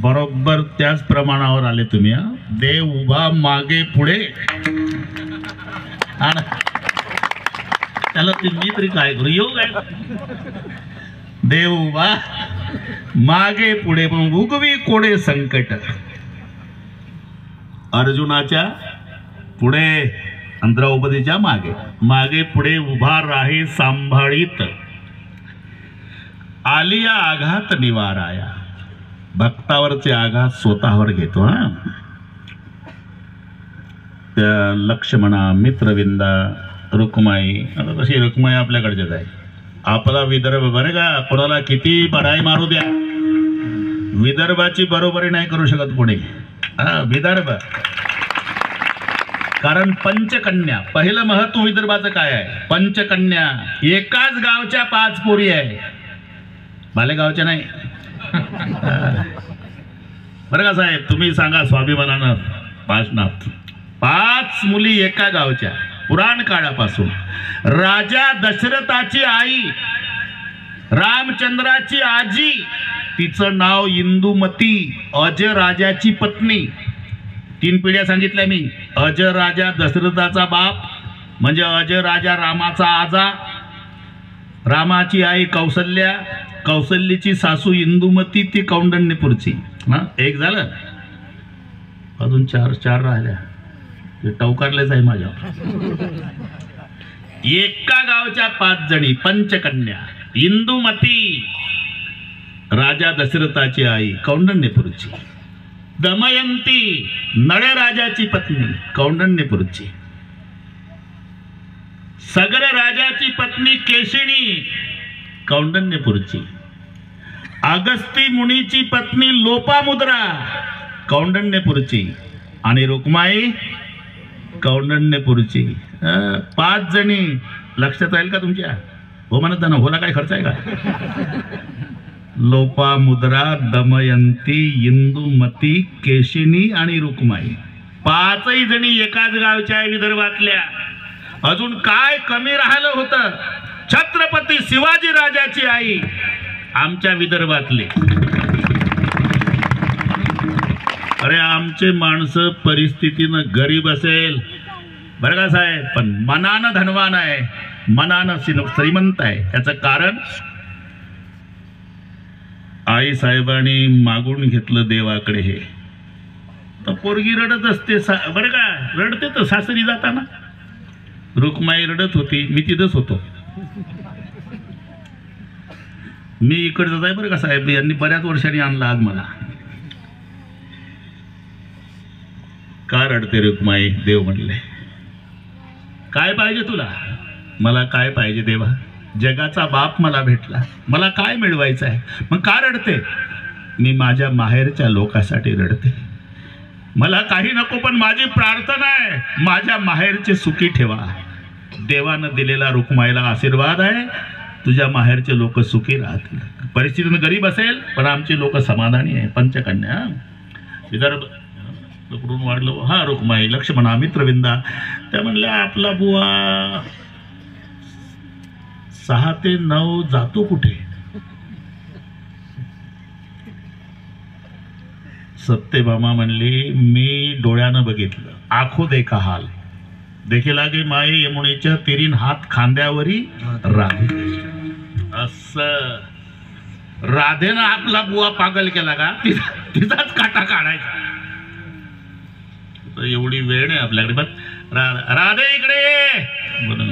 S1: बरोबर त्याच प्रमाणावर आले तुम्ही. देव उभा मागे पुढे. त्याला मी तरी काय करू, योग आहे. देव उभा मागे पुढे, पण उगवी कोडे संकट. अर्जुनाच्या पुढे आणि द्रौपदीच्या मागे. मागे पुढे उभा राहे सांभाळीत. आलिया आघात निवाराया. भक्तावरचे आघात स्वतःवर घेतो. त्या लक्ष्मणा, मित्रविंदा, रुक्माई. आता तशी रुक्माई आपल्याकडच्याच आहे. आपला विदर्भ बरं का, कोणाला किती बढाई मारू द्या, विदर्भाची बरोबरी नाही करू शकत कोणी. विदर्भ, कारण पंचकन्या. पहिलं महत्व विदर्भाचं काय आहे? पंचकन्या. एकाच गावच्या 5 पोरी आहे, मालेगावच्या नाही. बरं का साहेब, तुम्ही सांगा स्वाभिमानानं भाषणात. 5 मुली एका गावच्या, पुराण काळापासून. राजा दशरथाची आई, रामचंद्राची आजी, तिचं नाव इंदुमती, अज राजाची पत्नी. 3 पिढ्या सांगितल्या मी. अज राजा दशरथाचा बाप म्हणजे अज राजा रामाचा आजा. रामाची आई कौसल्या, कौसल्याची सासू इंदुमती, ती कौंडण्यपूरची. एक झालं, अजून 4 राहिल्या. ते टवकारलेच आहे माझ्या. एका गावच्या 5 जणी, पंचकन्या. इंदुमती राजा दशरथाची आई, कौंडण्यपूरची. दमयंती नळ राजाची पत्नी, कौंडण्यपूरची. सगर राजाची पत्नी केशिनी, कौंडण्यपूरची. अगस्ती मुनीची पत्नी लोपामुद्रा, कौंडण्यपूरची. आणि रुक्माई कौंडण्यपूरची. 5 जणी. लक्षात राहील का तुमच्या? हो म्हणत ना, होला काय खर्च आहे का? लोपामुद्रा, दमयंती, इंदुमती, केशिनी आणि रुक्माई 5ही जणी एकाच गावच्या विदर्भातल्या. अजून काय कमी राहिलं होतं? छत्रपती शिवाजी राजाची आई आमच्या विदर्भातले. अरे आमचे माणसं परिस्थितीनं गरीब असेल बरं का साहेब, पण मनानं धनवान आहे, मनानं श्रीमंत आहे. याचं कारण आई साहेबांनी मागून घेतलं देवाकडे. हे तर पोरगी रडत असते बरं का, रडते तर सासरी जाताना. रुक्माई रडत होती, मी तिथंच होतो. मी इकडचं आहे बरं का साहेब, यांनी बऱ्याच वर्षांनी आणला आज मला. का रडते रुक्माई? देव म्हणले काय पाहिजे तुला? मला काय पाहिजे देवा? जगाचा बाप मला भेटला, मला काय मिळवायचं आहे? मग का रडते? मी माझ्या माहेरच्या लोकांसाठी रडते. मला काही नको, पण माझी प्रार्थना आहे माझ्या माहेरचे सुखी ठेवा. देवानं दिलेला रुक्माईला आशीर्वाद आहे, तुझ्या माहेरचे लोक सुखी राहतील. परिस्थितीनं गरीब असेल पण आमची लोक समाधानी आहे. पंचकन्या विदर्भ कुठून वाढलं? हा रुक्माई, लक्ष्मणा, मित्रविंदा. त्या म्हणल्या आपला बुवा 6 ते 9 जातो कुठे? सत्यभामा म्हणली मी डोळ्यानं बघितलं. आखो देखा हाल देखे लागे माये यमुनेच्या तेरीन हात खांद्यावरी राधे. असं राधेनं आपला बुवा पागल केला का? तिचाच काटा काढायचा. एवढी वेळ नाही आपल्याकडे. पण राधे इकडे म्हणून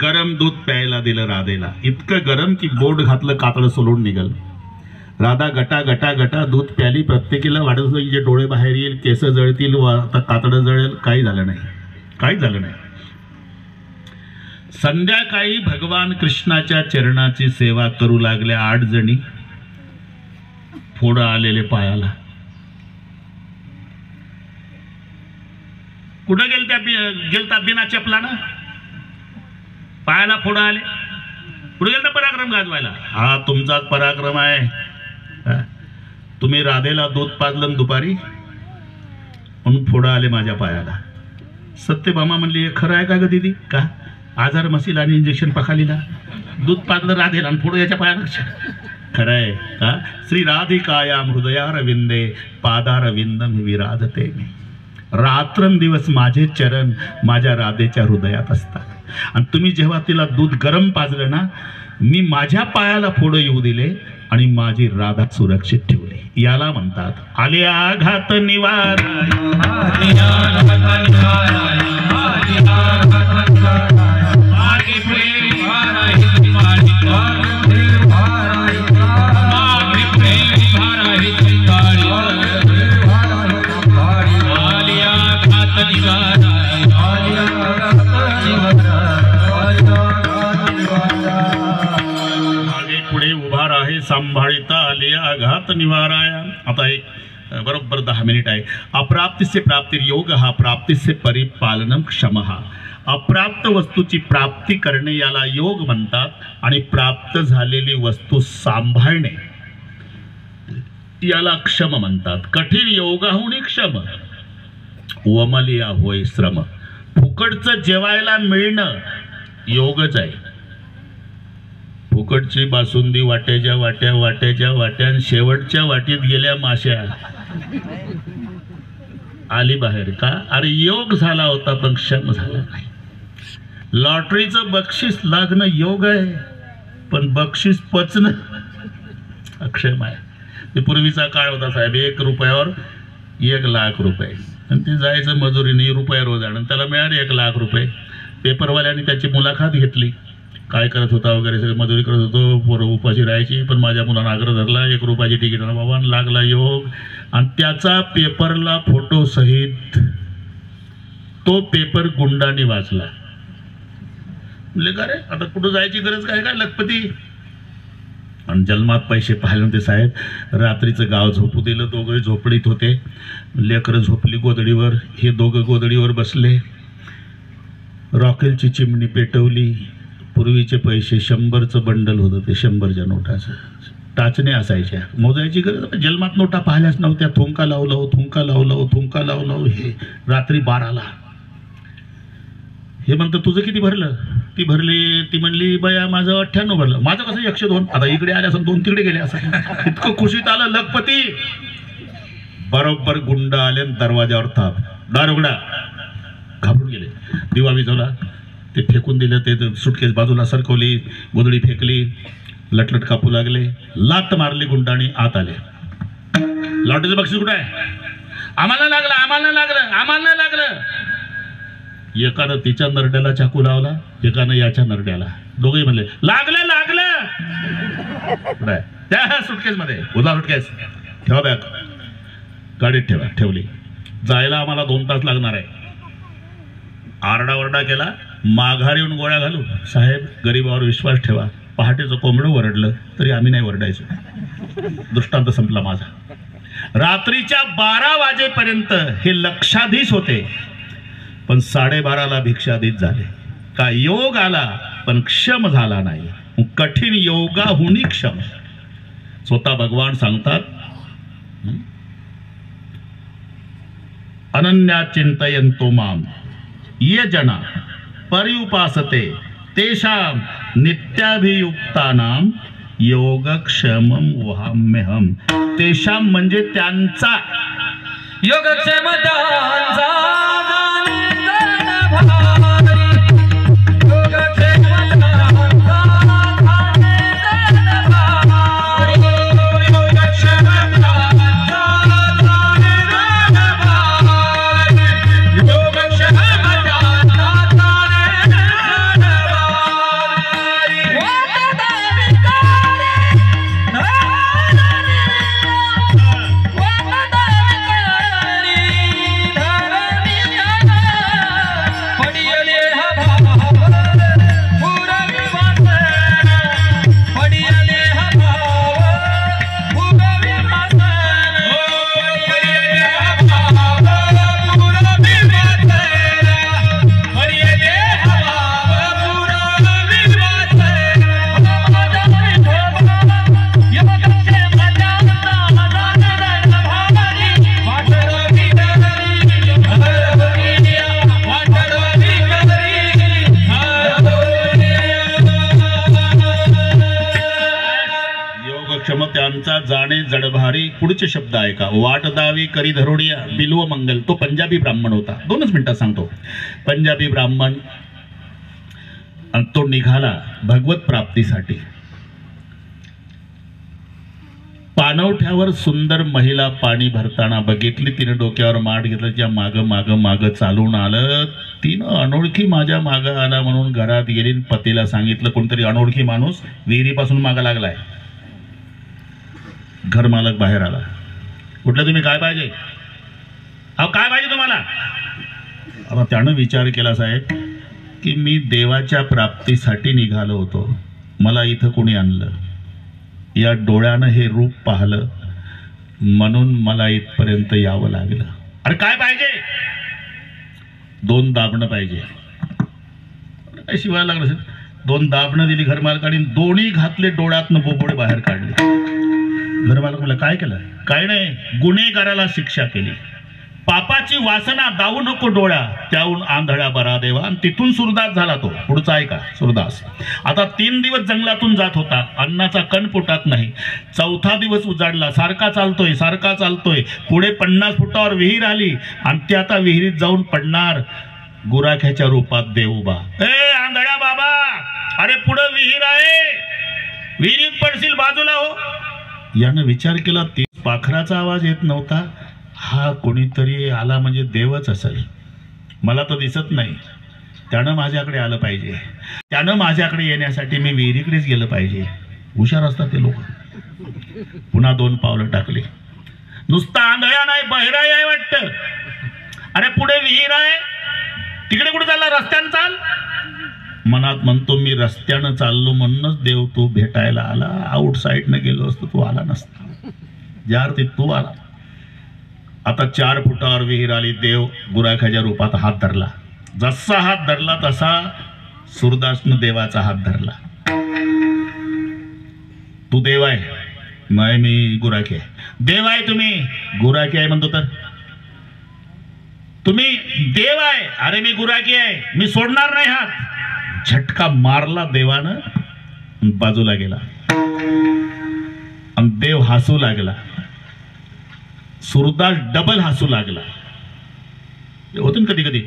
S1: गरम दूध प्यायला दिलं राधेला. इतकं गरम की बोट घातलं कातडं सोलून निघाल. राधा गटा गटा गटा दूध प्याली. प्रत्येकीला वाटत होतं जे डोळे बाहेर येईल, केस जळतील, आता कातडं जळेल. काही झालं नाही, काही झालं नाही. संध्याकाळी भगवान कृष्णाच्या चरणाची सेवा करू लागल्या 8 जणी. फोडं आलेले पायाला. कुठं गेलता बिना चपलानं? पायाला फोडं आले. कुठे गेलता पराक्रम गाजवायला? हा तुमचाच पराक्रम आहे. तुम्ही राधेला दूध पाजलं दुपारी म्हणून फोडं आले माझ्या पायाला. सत्यभामा म्हणली हे खरं आहे का ग दीदी? का आजार मसील आणि इंजेक्शन पखालीला दूध पाजलं राधेला आणि फोडं याच्या पायाला? खरं आहे का? श्री राधिकायाम हृदयारविंदे पादारविंदम विराजते मी. रात्रंदिवस माझे चरण माझ्या राधेच्या हृदयात असतात. आणि तुम्ही जेव्हा तिला दूध गरम पाजलं ना, मी माझ्या पायाला फोडं येऊ दिले आणि माझी राधा सुरक्षित ठेवली. याला म्हणतात आले आघात निवारा. सांभाळता आले आघात निवाराया. आता एक बरोबर 10 मिनिट आहे. अप्राप्ति से प्राप्ति योग हा, प्राप्ति से परिपालनम क्षम हा. अप्राप्त वस्तूची प्राप्ती करणे याला योग म्हणतात. आणि प्राप्त झालेली वस्तू सांभाळणे याला क्षम म्हणतात. कठीण योगाहुनी क्षम वमलिया होय श्रम. फुकटचं जेवायला मिळणं योगच आहे. फुकटची बासुंदी वाट्याच्या वाट्या वाट्याच्या वाट्या शेवटच्या वाटीत गेल्या माश्या आली बाहेर. का? अरे योग झाला होता पण क्षम झाला नाही. लॉटरीचं बक्षीस लागणं योग आहे पण बक्षीस पचणं अक्षम आहे. ते पूर्वीचा काळ होता साहेब. 1 रुपयावर 1 लाख रुपये. आणि ते जायचं मजुरीने रुपया रोज आणि त्याला मिळाले 1 लाख रुपये. पेपरवाल्याने त्याची मुलाखत घेतली. काय करत होता वगैरे सगळं मजुरी करत होतो. पोरं उपाशी राहायची पण माझ्या मुलांना आग्रह धरला 1 रुपयाची तिकीट बाबा. लागला योग आणि त्याचा पेपरला फोटो सहित तो पेपर गुंडांनी वाचला. म्हणले का रे आता कुठं जायची गरज काय? काय लखपती. आणि जन्मात पैसे पाहिले होते साहेब. रात्रीचं गाव झोपू दिलं. दोघे झोपडीत होते. लेकरं झोपली गोदडीवर. हे दोघं गोदडीवर बसले. रॉकेलची चिमणी पेटवली. पूर्वीचे पैसे 100चं बंडल होतं ते 100च्या नोटाचं. टाचण्या असायच्या, मोजायची गरज नाही. जन्मात नोटा पाहिल्याच नव्हत्या. थुंका लावलं, थुंका लावलं, थुंका लावलं. हे रात्री 12ला हे म्हणतं तुझं किती भरलं? ती भरली. ती म्हणली बया माझं 98 भरलं. माझं कसं 102? आता इकडे आले असं 2 तिकडे गेले असं. इतकं खुशीत आलं लखपती. बरोबर गुंड आले आणि दरवाजावर थाप. दार उघडा. घाबरून गेले. दिवा विझवला, ते फेकून दिलं. ते सुटकेस बाजूला सरकवली, गोधडी फेकली, लटलट कापू लागले. लात मारली गुंडाने, आत आले. लॉटरीचं बक्षीस कुठं आहे? आम्हाला लागलं, आम्हाला लागलं, आम्हाला लागलं. एकानं तिच्या नरड्याला चाकू लावला, एकानं याच्या नरड्याला. दोघेही म्हणले लागलं लागलं. त्या सुटकेस मध्ये उदा सुटकेस ठेवा, बॅग गाडीत ठेवा. ठेवली. जायला आम्हाला 2 तास लागणार आहे. आरडाओरडा केला. माघार येऊन गोळ्या घालू. साहेब गरीबावर विश्वास ठेवा. पहाटेचं कोंबडं वरडलं तरी आम्ही नाही वरडायचो. दृष्टांत संपला माझा. रात्रीच्या 12 वाजेपर्यंत हे लक्षाधीश होते, पण 12:30ला भिक्षाधीश झाले. का योग आला पण क्षम झाला नाही. कठीण योगाहुनी क्षम. स्वतः भगवान सांगतात, अनन्या चिंतयन्तो माम ये जना पर्युपासते तेषां नित्याभियुक्तानां योगक्षेमं वहाम्यहम्. तेषां म्हणजे त्यांचा,
S2: योगक्षेम त्यांचा.
S1: क्षमत्यांचा जाणे जडभारी. पुढचे शब्द ऐका. वाटदावी करी धरोडिया बिल्व मंगल. तो पंजाबी ब्राह्मण होता. 2च मिनिटात सांगतो. पंजाबी ब्राह्मण, आणि तो निघाला भगवत प्राप्तीसाठी. पाणवठ्यावर सुंदर महिला पाणी भरताना बघितली. तिने डोक्यावर माठ घेतला. ज्या माग माग माग चालून आलं. तिनं अनोळखी माझ्या माग आला म्हणून घरात गेली. पतीला सांगितलं. कोणतरी अनोळखी माणूस विहिरीपासून मागा लागलाय. घर मालक बाहेर आला. कुठलं तुम्ही? काय पाहिजे? अहो काय पाहिजे तुम्हाला? आता त्यानं विचार केला साहेब की मी देवाच्या प्राप्तीसाठी निघालो होतो, मला इथं कोणी आणलं, या डोळ्यानं हे रूप पाहिलं म्हणून मला इथपर्यंत यावं लागलं. अरे काय पाहिजे? 2 दाबणं पाहिजे. काय शिवायला लागलं? 2 दाबणं दिली घर मालकाने. दोन्ही घातले डोळ्यातनं बोबोडे बाहेर काढले. घर मालक म्हणलं काय केलं? काय नाही, गुन्हेगाराला शिक्षा केली. पापाची वासना दावू नको डोळ्या, त्याहून आंधळा बरा देवा. आणि तिथून सुरदास झाला तो. पुढचा ऐका. सुरदास आता 3 दिवस जंगलातून जात होता. अन्नाचा कण पोटात नाही. 4था दिवस उजाडला. सारखा चालतोय, सारखा चालतोय. पुढे 50 फुटावर विहीर आली आणि ते आता विहिरीत जाऊन पडणार. गुराख्याच्या रूपात देव उभा. ए आंधळ्या बाबा, अरे पुढे विहीर आहे, विहिरीत पडशील, बाजूला हो. यानं विचार केला. ती पाखराचा आवाज येत नव्हता. हा कोणीतरी आला म्हणजे देवच असेल, मला तर दिसत नाही. त्यानं माझ्याकडे आलं पाहिजे. त्यानं माझ्याकडे येण्यासाठी मी विहिरीकडेच गेलं पाहिजे. हुशार असतात ते लोक. पुन्हा 2 पावलं टाकली. नुसता आंधळा नाही, बहिरा आहे वाटतं. अरे पुढे विहीर आहे, तिकडे कुठे चालला? रस्त्यानं चाल. मनात म्हणतो मी रस्त्यानं चाललो म्हणूनच देव तू भेटायला आला. आउट साईडनं गेलो असतो तू आला नसता. ज्या अर्थी तू आला. आता 4 फुटावर विहीर आली. देव गुराख्याच्या रूपात हात धरला. जसा हात धरला तसा सुरदासनं देवाचा हात धरला. तू देव आहे, नाही मी गुराखी आहे. देव आहे तुम्ही, गुराखी आहे म्हणतो तर तुम्ही देव आहे. अरे मी गुराखी आहे, मी सोडणार नाही हात. झटका मारला देवानं, बाजूला गेला आणि देव हसू लागला. सुरदास डबल हसू लागला. होतं ना कधी कधी.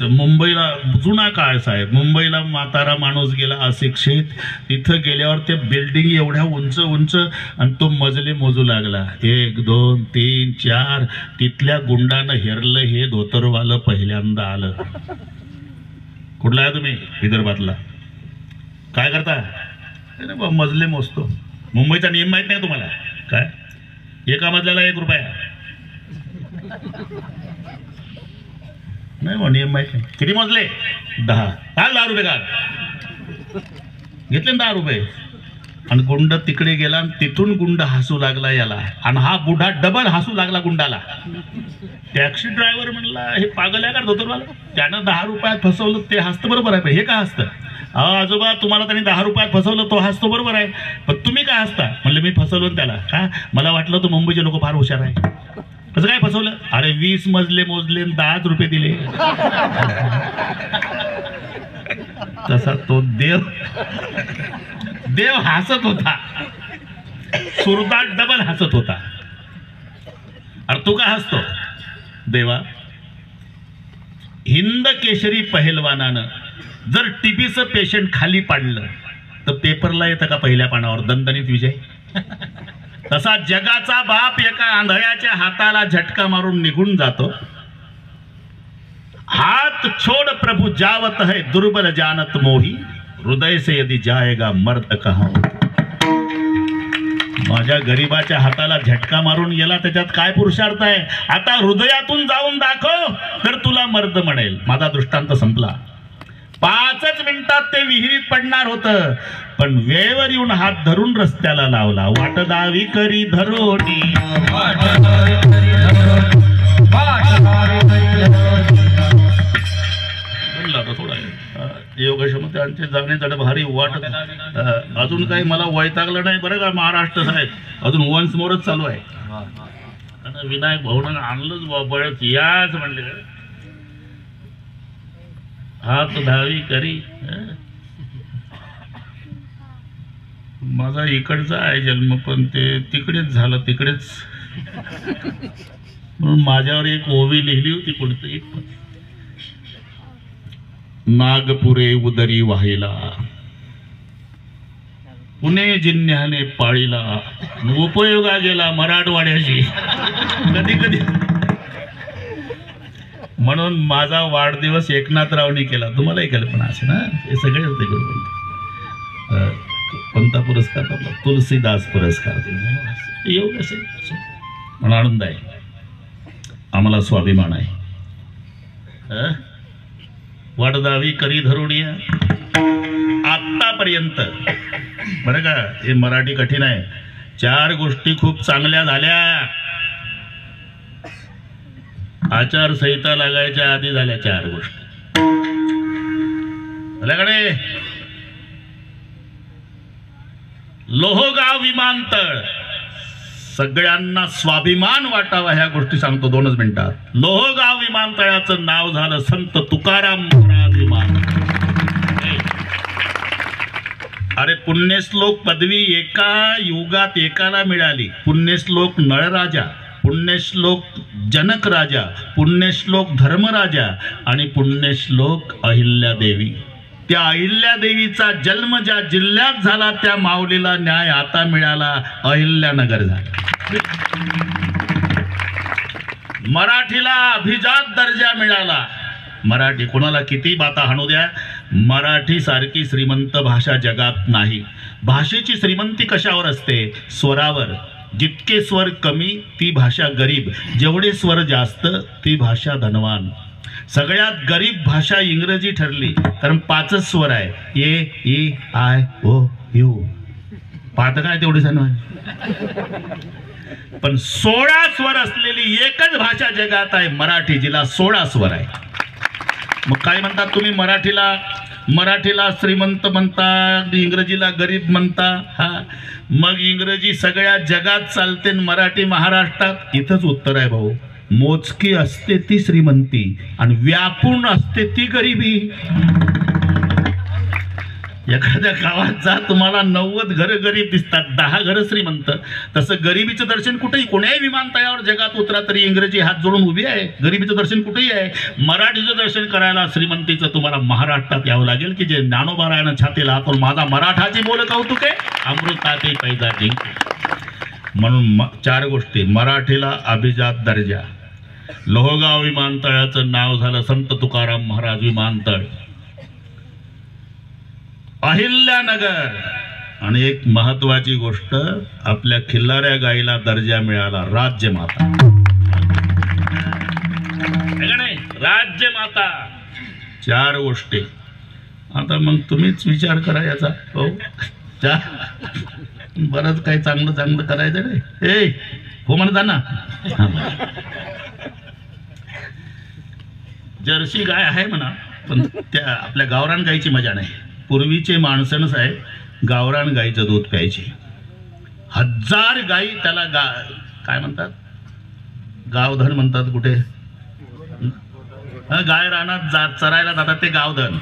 S1: मुंबईला जुना काळ साहेब, मुंबईला म्हातारा माणूस गेला अशिक्षित, तिथं गेल्यावर ते बिल्डिंग एवढ्या उंच उंच आणि तो मजले मोजू लागला. 1 2 3 4. तिथल्या गुंडानं हेरलं, हे धोतरवालं पहिल्यांदा आलं. कुठला आहे तुम्ही? विदर्भातला. काय करता? अरे बा मजले मोजतो. मुंबईचा नियम माहित नाही तुम्हाला? काय एका मजल्याला 1 रुपया नाही, नियम माहित नाही. किती मोजले? 10. काल 10 रुपये काल घेतले 10 रुपये. आणि गुंड तिकडे गेला आणि तिथून गुंड हसू लागला याला, आणि हा बुढा डबल हसू लागला गुंडाला. टॅक्सी ड्रायव्हर म्हणला हे पागल आहे का धोतरवाला, त्यानं 10 रुपयात फसवलं, ते हसतं बरोबर आहे, पण हे का हसतं? आजोबा तुम्हाला त्यांनी 10 रुपयात फसवलं, तो हसतो बरोबर आहे, पण तुम्ही काय हसता? म्हणलं मी फसवलं त्याला. का? मला वाटलं तो मुंबईचे लोक फार हुशार आहे. कसं काय फसवलं? अरे 20 मजले मोजले 10 रुपये दिले. तसा तो देव हसत होता. सुरदास डबल हसत होता. अरे तू का हसतो? देवा, हिंद केशरी पहलवानानं जर टीबीचं पेशंट खाली पाडलं तर पेपरला येतं का पहिल्या पानावर दणदणीत विजय? तसा जगाचा बाप एका आंधळ्याच्या हाताला झटका मारून निघून जातो. हात छोड़ प्रभु जावत है, दुर्बल जानत मोही, हृदय से यदि जाएगा मर्द कहां. माझ्या गरीबाच्या हाताला झटका मारून गेला, त्याच्यात काय पुरुषार्थ आहे? आता हृदयातून जाऊन दाखव तर तुला मर्द म्हणेल. माझा दृष्टांत संपला. 5च मिनिटात ते विहिरीत पडणार होतं, पण वेळेवर येऊन हात धरून रस्त्याला लावला. वाटदावी करी धरोडी, थोडा योगक्षमते जाणे जड भारी वाटत. अजून काही मला वैतागलं नाही बरं का महाराष्ट्र साहेब, अजून वन्स मोरच चालू आहे. विनायक भाऊनं आणलंच बळच याच म्हणले, हात धावी करी. माझा इकडचा आहे जन्म, पण ते तिकडेच झालं, तिकडेच. म्हणून माझ्यावर एक ओवी लिहिली होती कोणतरी, नागपुरे उदरी वाहिला, पुणे जिन्ह्याने पाळीला, उपयोगा गेला मराठवाड्याची कधी कधी. म्हणून माझा वाढदिवस एकनाथरावनी केला. तुम्हालाही कल्पना असे ना, हे सगळे होते. कोणता पुरस्कार? तुलसीदास पुरस्कार. योग असे म्हणून आनंद आहे आम्हाला, स्वाभिमान आहे. वाटदावी करी धरुणिया. आतापर्यंत बरं का, हे मराठी कठीण आहे. 4 गोष्टी खूप चांगल्या झाल्या. आचारसंहिता लागायच्या आधी झाल्या 4 गोष्टी. आपल्याकडे लोहगाव विमानतळ, सगळ्यांना स्वाभिमान वाटावा ह्या गोष्टी सांगतो 2च मिनिटात. लोहगाव विमानतळाचं नाव झालं संत तुकाराम महाराज विमानतळ. अरे पुण्यश्लोक पदवी एका युगात एकाला मिळाली. पुण्यश्लोक नळराजा, पुण्यश्लोक जनक राजा, पुण्यश्लोक धर्मराजा आणि पुण्यश्लोक अहिल्यादेवी. त्या अहिल्यादेवीचा जन्म ज्या जिल्ह्यात झाला त्या माऊलीला न्याय आता मिळाला, अहिल्यानगर झाला. मराठीला अभिजात दर्जा मिळाला. मराठी कोणाला किती बाता हाणू द्या, मराठी सारखी श्रीमंत भाषा जगात नाही. भाषेची श्रीमंती कशावर असते? स्वरावर. जितके स्वर कमी ती भाषा गरीब, जेवढे स्वर जास्त ती भाषा धनवान. सगळ्यात गरीब भाषा इंग्रजी ठरली, कारण 5च स्वर आहे. ए ई आय ओ यू. 5 काय तेवढे धनवान. पण 16 स्वर असलेली एकच भाषा जगात आहे मराठी, जिला 16 स्वर आहे. मग काय म्हणतात तुम्ही? मराठीला श्रीमंत म्हणता, इंग्रजीला गरीब म्हणता. हा, मग इंग्रजी सगळ्या जगात चालते आणि मराठी महाराष्ट्रात? इथंच उत्तर आहे भाऊ. मोजकी असते ती श्रीमंती आणि व्यापून असते ती गरिबी. एखाद्या गावात जा, तुम्हाला 90 घरं गरीब दिसतात, 10 घरं श्रीमंत. तसं गरिबीचं दर्शन कुठेही, कोण्याही विमानतळावर जगात उतरा तरी इंग्रजी हात जोडून उभी आहे. गरिबीचं दर्शन कुठेही आहे. मराठीचं दर्शन करायला श्रीमंतीचं तुम्हाला महाराष्ट्रात यावं लागेल, की जे ज्ञानोबारायण छातीला हातून माझा मराठाची बोल कौतुके अमृताची पैजा जिंके. म्हणून 4 गोष्टी. मराठीला अभिजात दर्जा. लोहगाव विमानतळाचं नाव झालं संत तुकाराम महाराज विमानतळ. अहिल्यानगर. आणि एक महत्वाची गोष्ट, आपल्या खिल्लाऱ्या गाईला दर्जा मिळाला राज्यमाता. राज्यमाता. 4 गोष्टी. आता मग तुम्हीच विचार करा याचा. हो, बरंच काही चांगलं चांगलं करायचं रे. ए हो म्हणता ना. जर्सी गाय आहे म्हणा, पण त्या आपल्या गावरान गायची मजा नाही. पूर्वीचे माणसंच आहे गावरान गाईचं दूध प्यायचे. 1000 गाई त्याला काय म्हणतात, गावधन म्हणतात. कुठे गाय रानात चरायला जातात ते गावधन,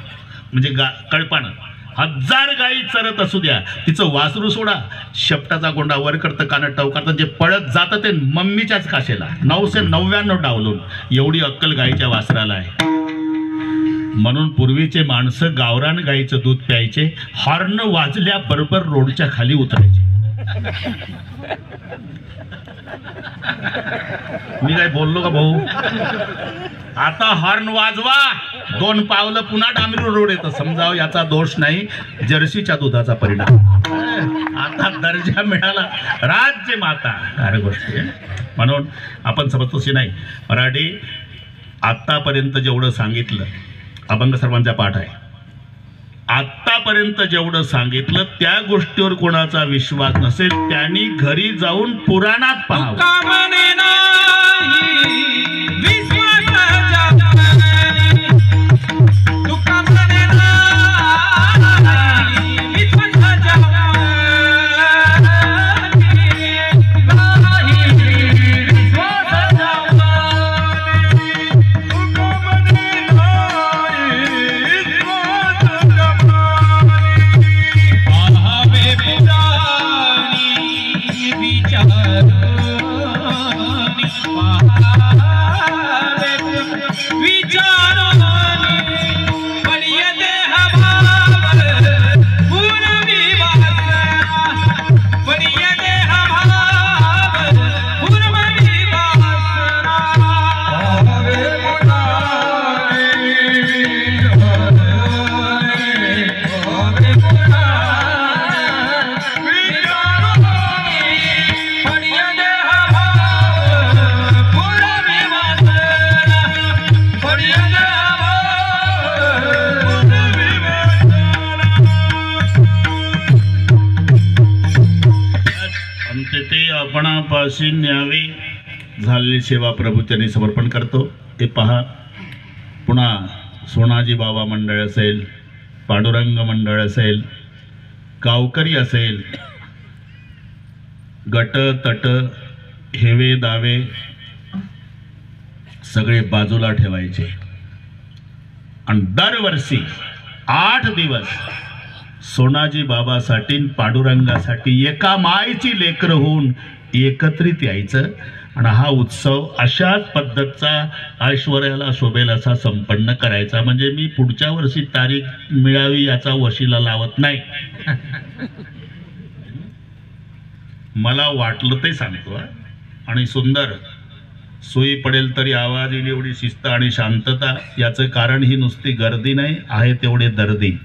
S1: म्हणजे कळपानं. 1000 गाई चरत असू द्या, तिचं वासरू सोडा, शेपटाचा गोंडा वर करतं, कानात टवकारतं, जे पळत जातं ते मम्मीच्याच काशेला. 999 डावलून एवढी अक्कल गाईच्या वासराला आहे. म्हणून पूर्वीचे माणसं गावरान गाईचं दूध प्यायचे. हॉर्न वाजल्याबरोबर रोडच्या खाली उतरायचे. मी काय बोललो का भाऊ? आता हॉर्न वाजवा, 2 पावलं पुन्हा डांबरी रोड येतं. समजावं याचा दोष नाही, जर्सीच्या दुधाचा परिणाम. आता दर्जा मिळाला राज्यमाता. अरे गोष्टी. म्हणून आपण समजतोशी नाही. मराठी आतापर्यंत जेवढं सांगितलं, अभंग सर्वांचा पाठ आहे, आतापर्यंत जेवढं सांगितलं त्या गोष्टीवर कोणाचा विश्वास नसेल त्यांनी घरी जाऊन पुराणात पाहावं. आपणापाशी न्यावी झालेली सेवा प्रभू त्यांनी समर्पण करतो. ते पहा. पुन्हा सोनाजी बाबा मंडळ असेल, पांडुरंग मंडळ असेल, गावकरी असेल, गट तट हेवे दावे सगळे बाजूला ठेवायचे आणि दरवर्षी 8 दिवस सोनाजी बाबासाठी पांडुरंगासाठी एका मायची लेकरं होऊन एकत्रित यायचं आणि हा उत्सव अशाच पद्धतीचा ऐश्वर्याला शोभेल असा संपन्न करायचा. म्हणजे मी पुढच्या वर्षी तारीख मिळावी याचा वशिला लावत नाही. मला वाटलं ते सांगतो. आणि सुंदर सोयी पडेल तरी आवाज येईल एवढी शिस्त आणि शांतता. याचं कारण ही नुसती गर्दी नाही, आहे तेवढे दर्दी.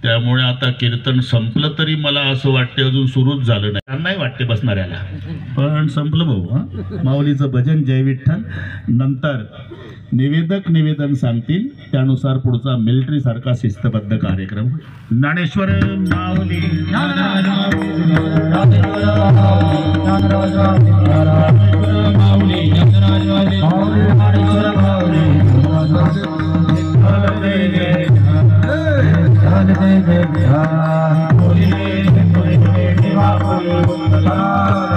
S1: त्यामुळे आता कीर्तन संपलं तरी मला असं वाटते अजून सुरूच झालं नाही वाटते बसणाऱ्याला, पण संपलं भाऊ. माऊलीचं भजन जय विठ्ठल. नंतर निवेदक निवेदन सांगतील, त्यानुसार पुढचा मिलिटरी सारखा शिस्तबद्ध कार्यक्रम. ज्ञानेश्वर माऊली
S3: मंगला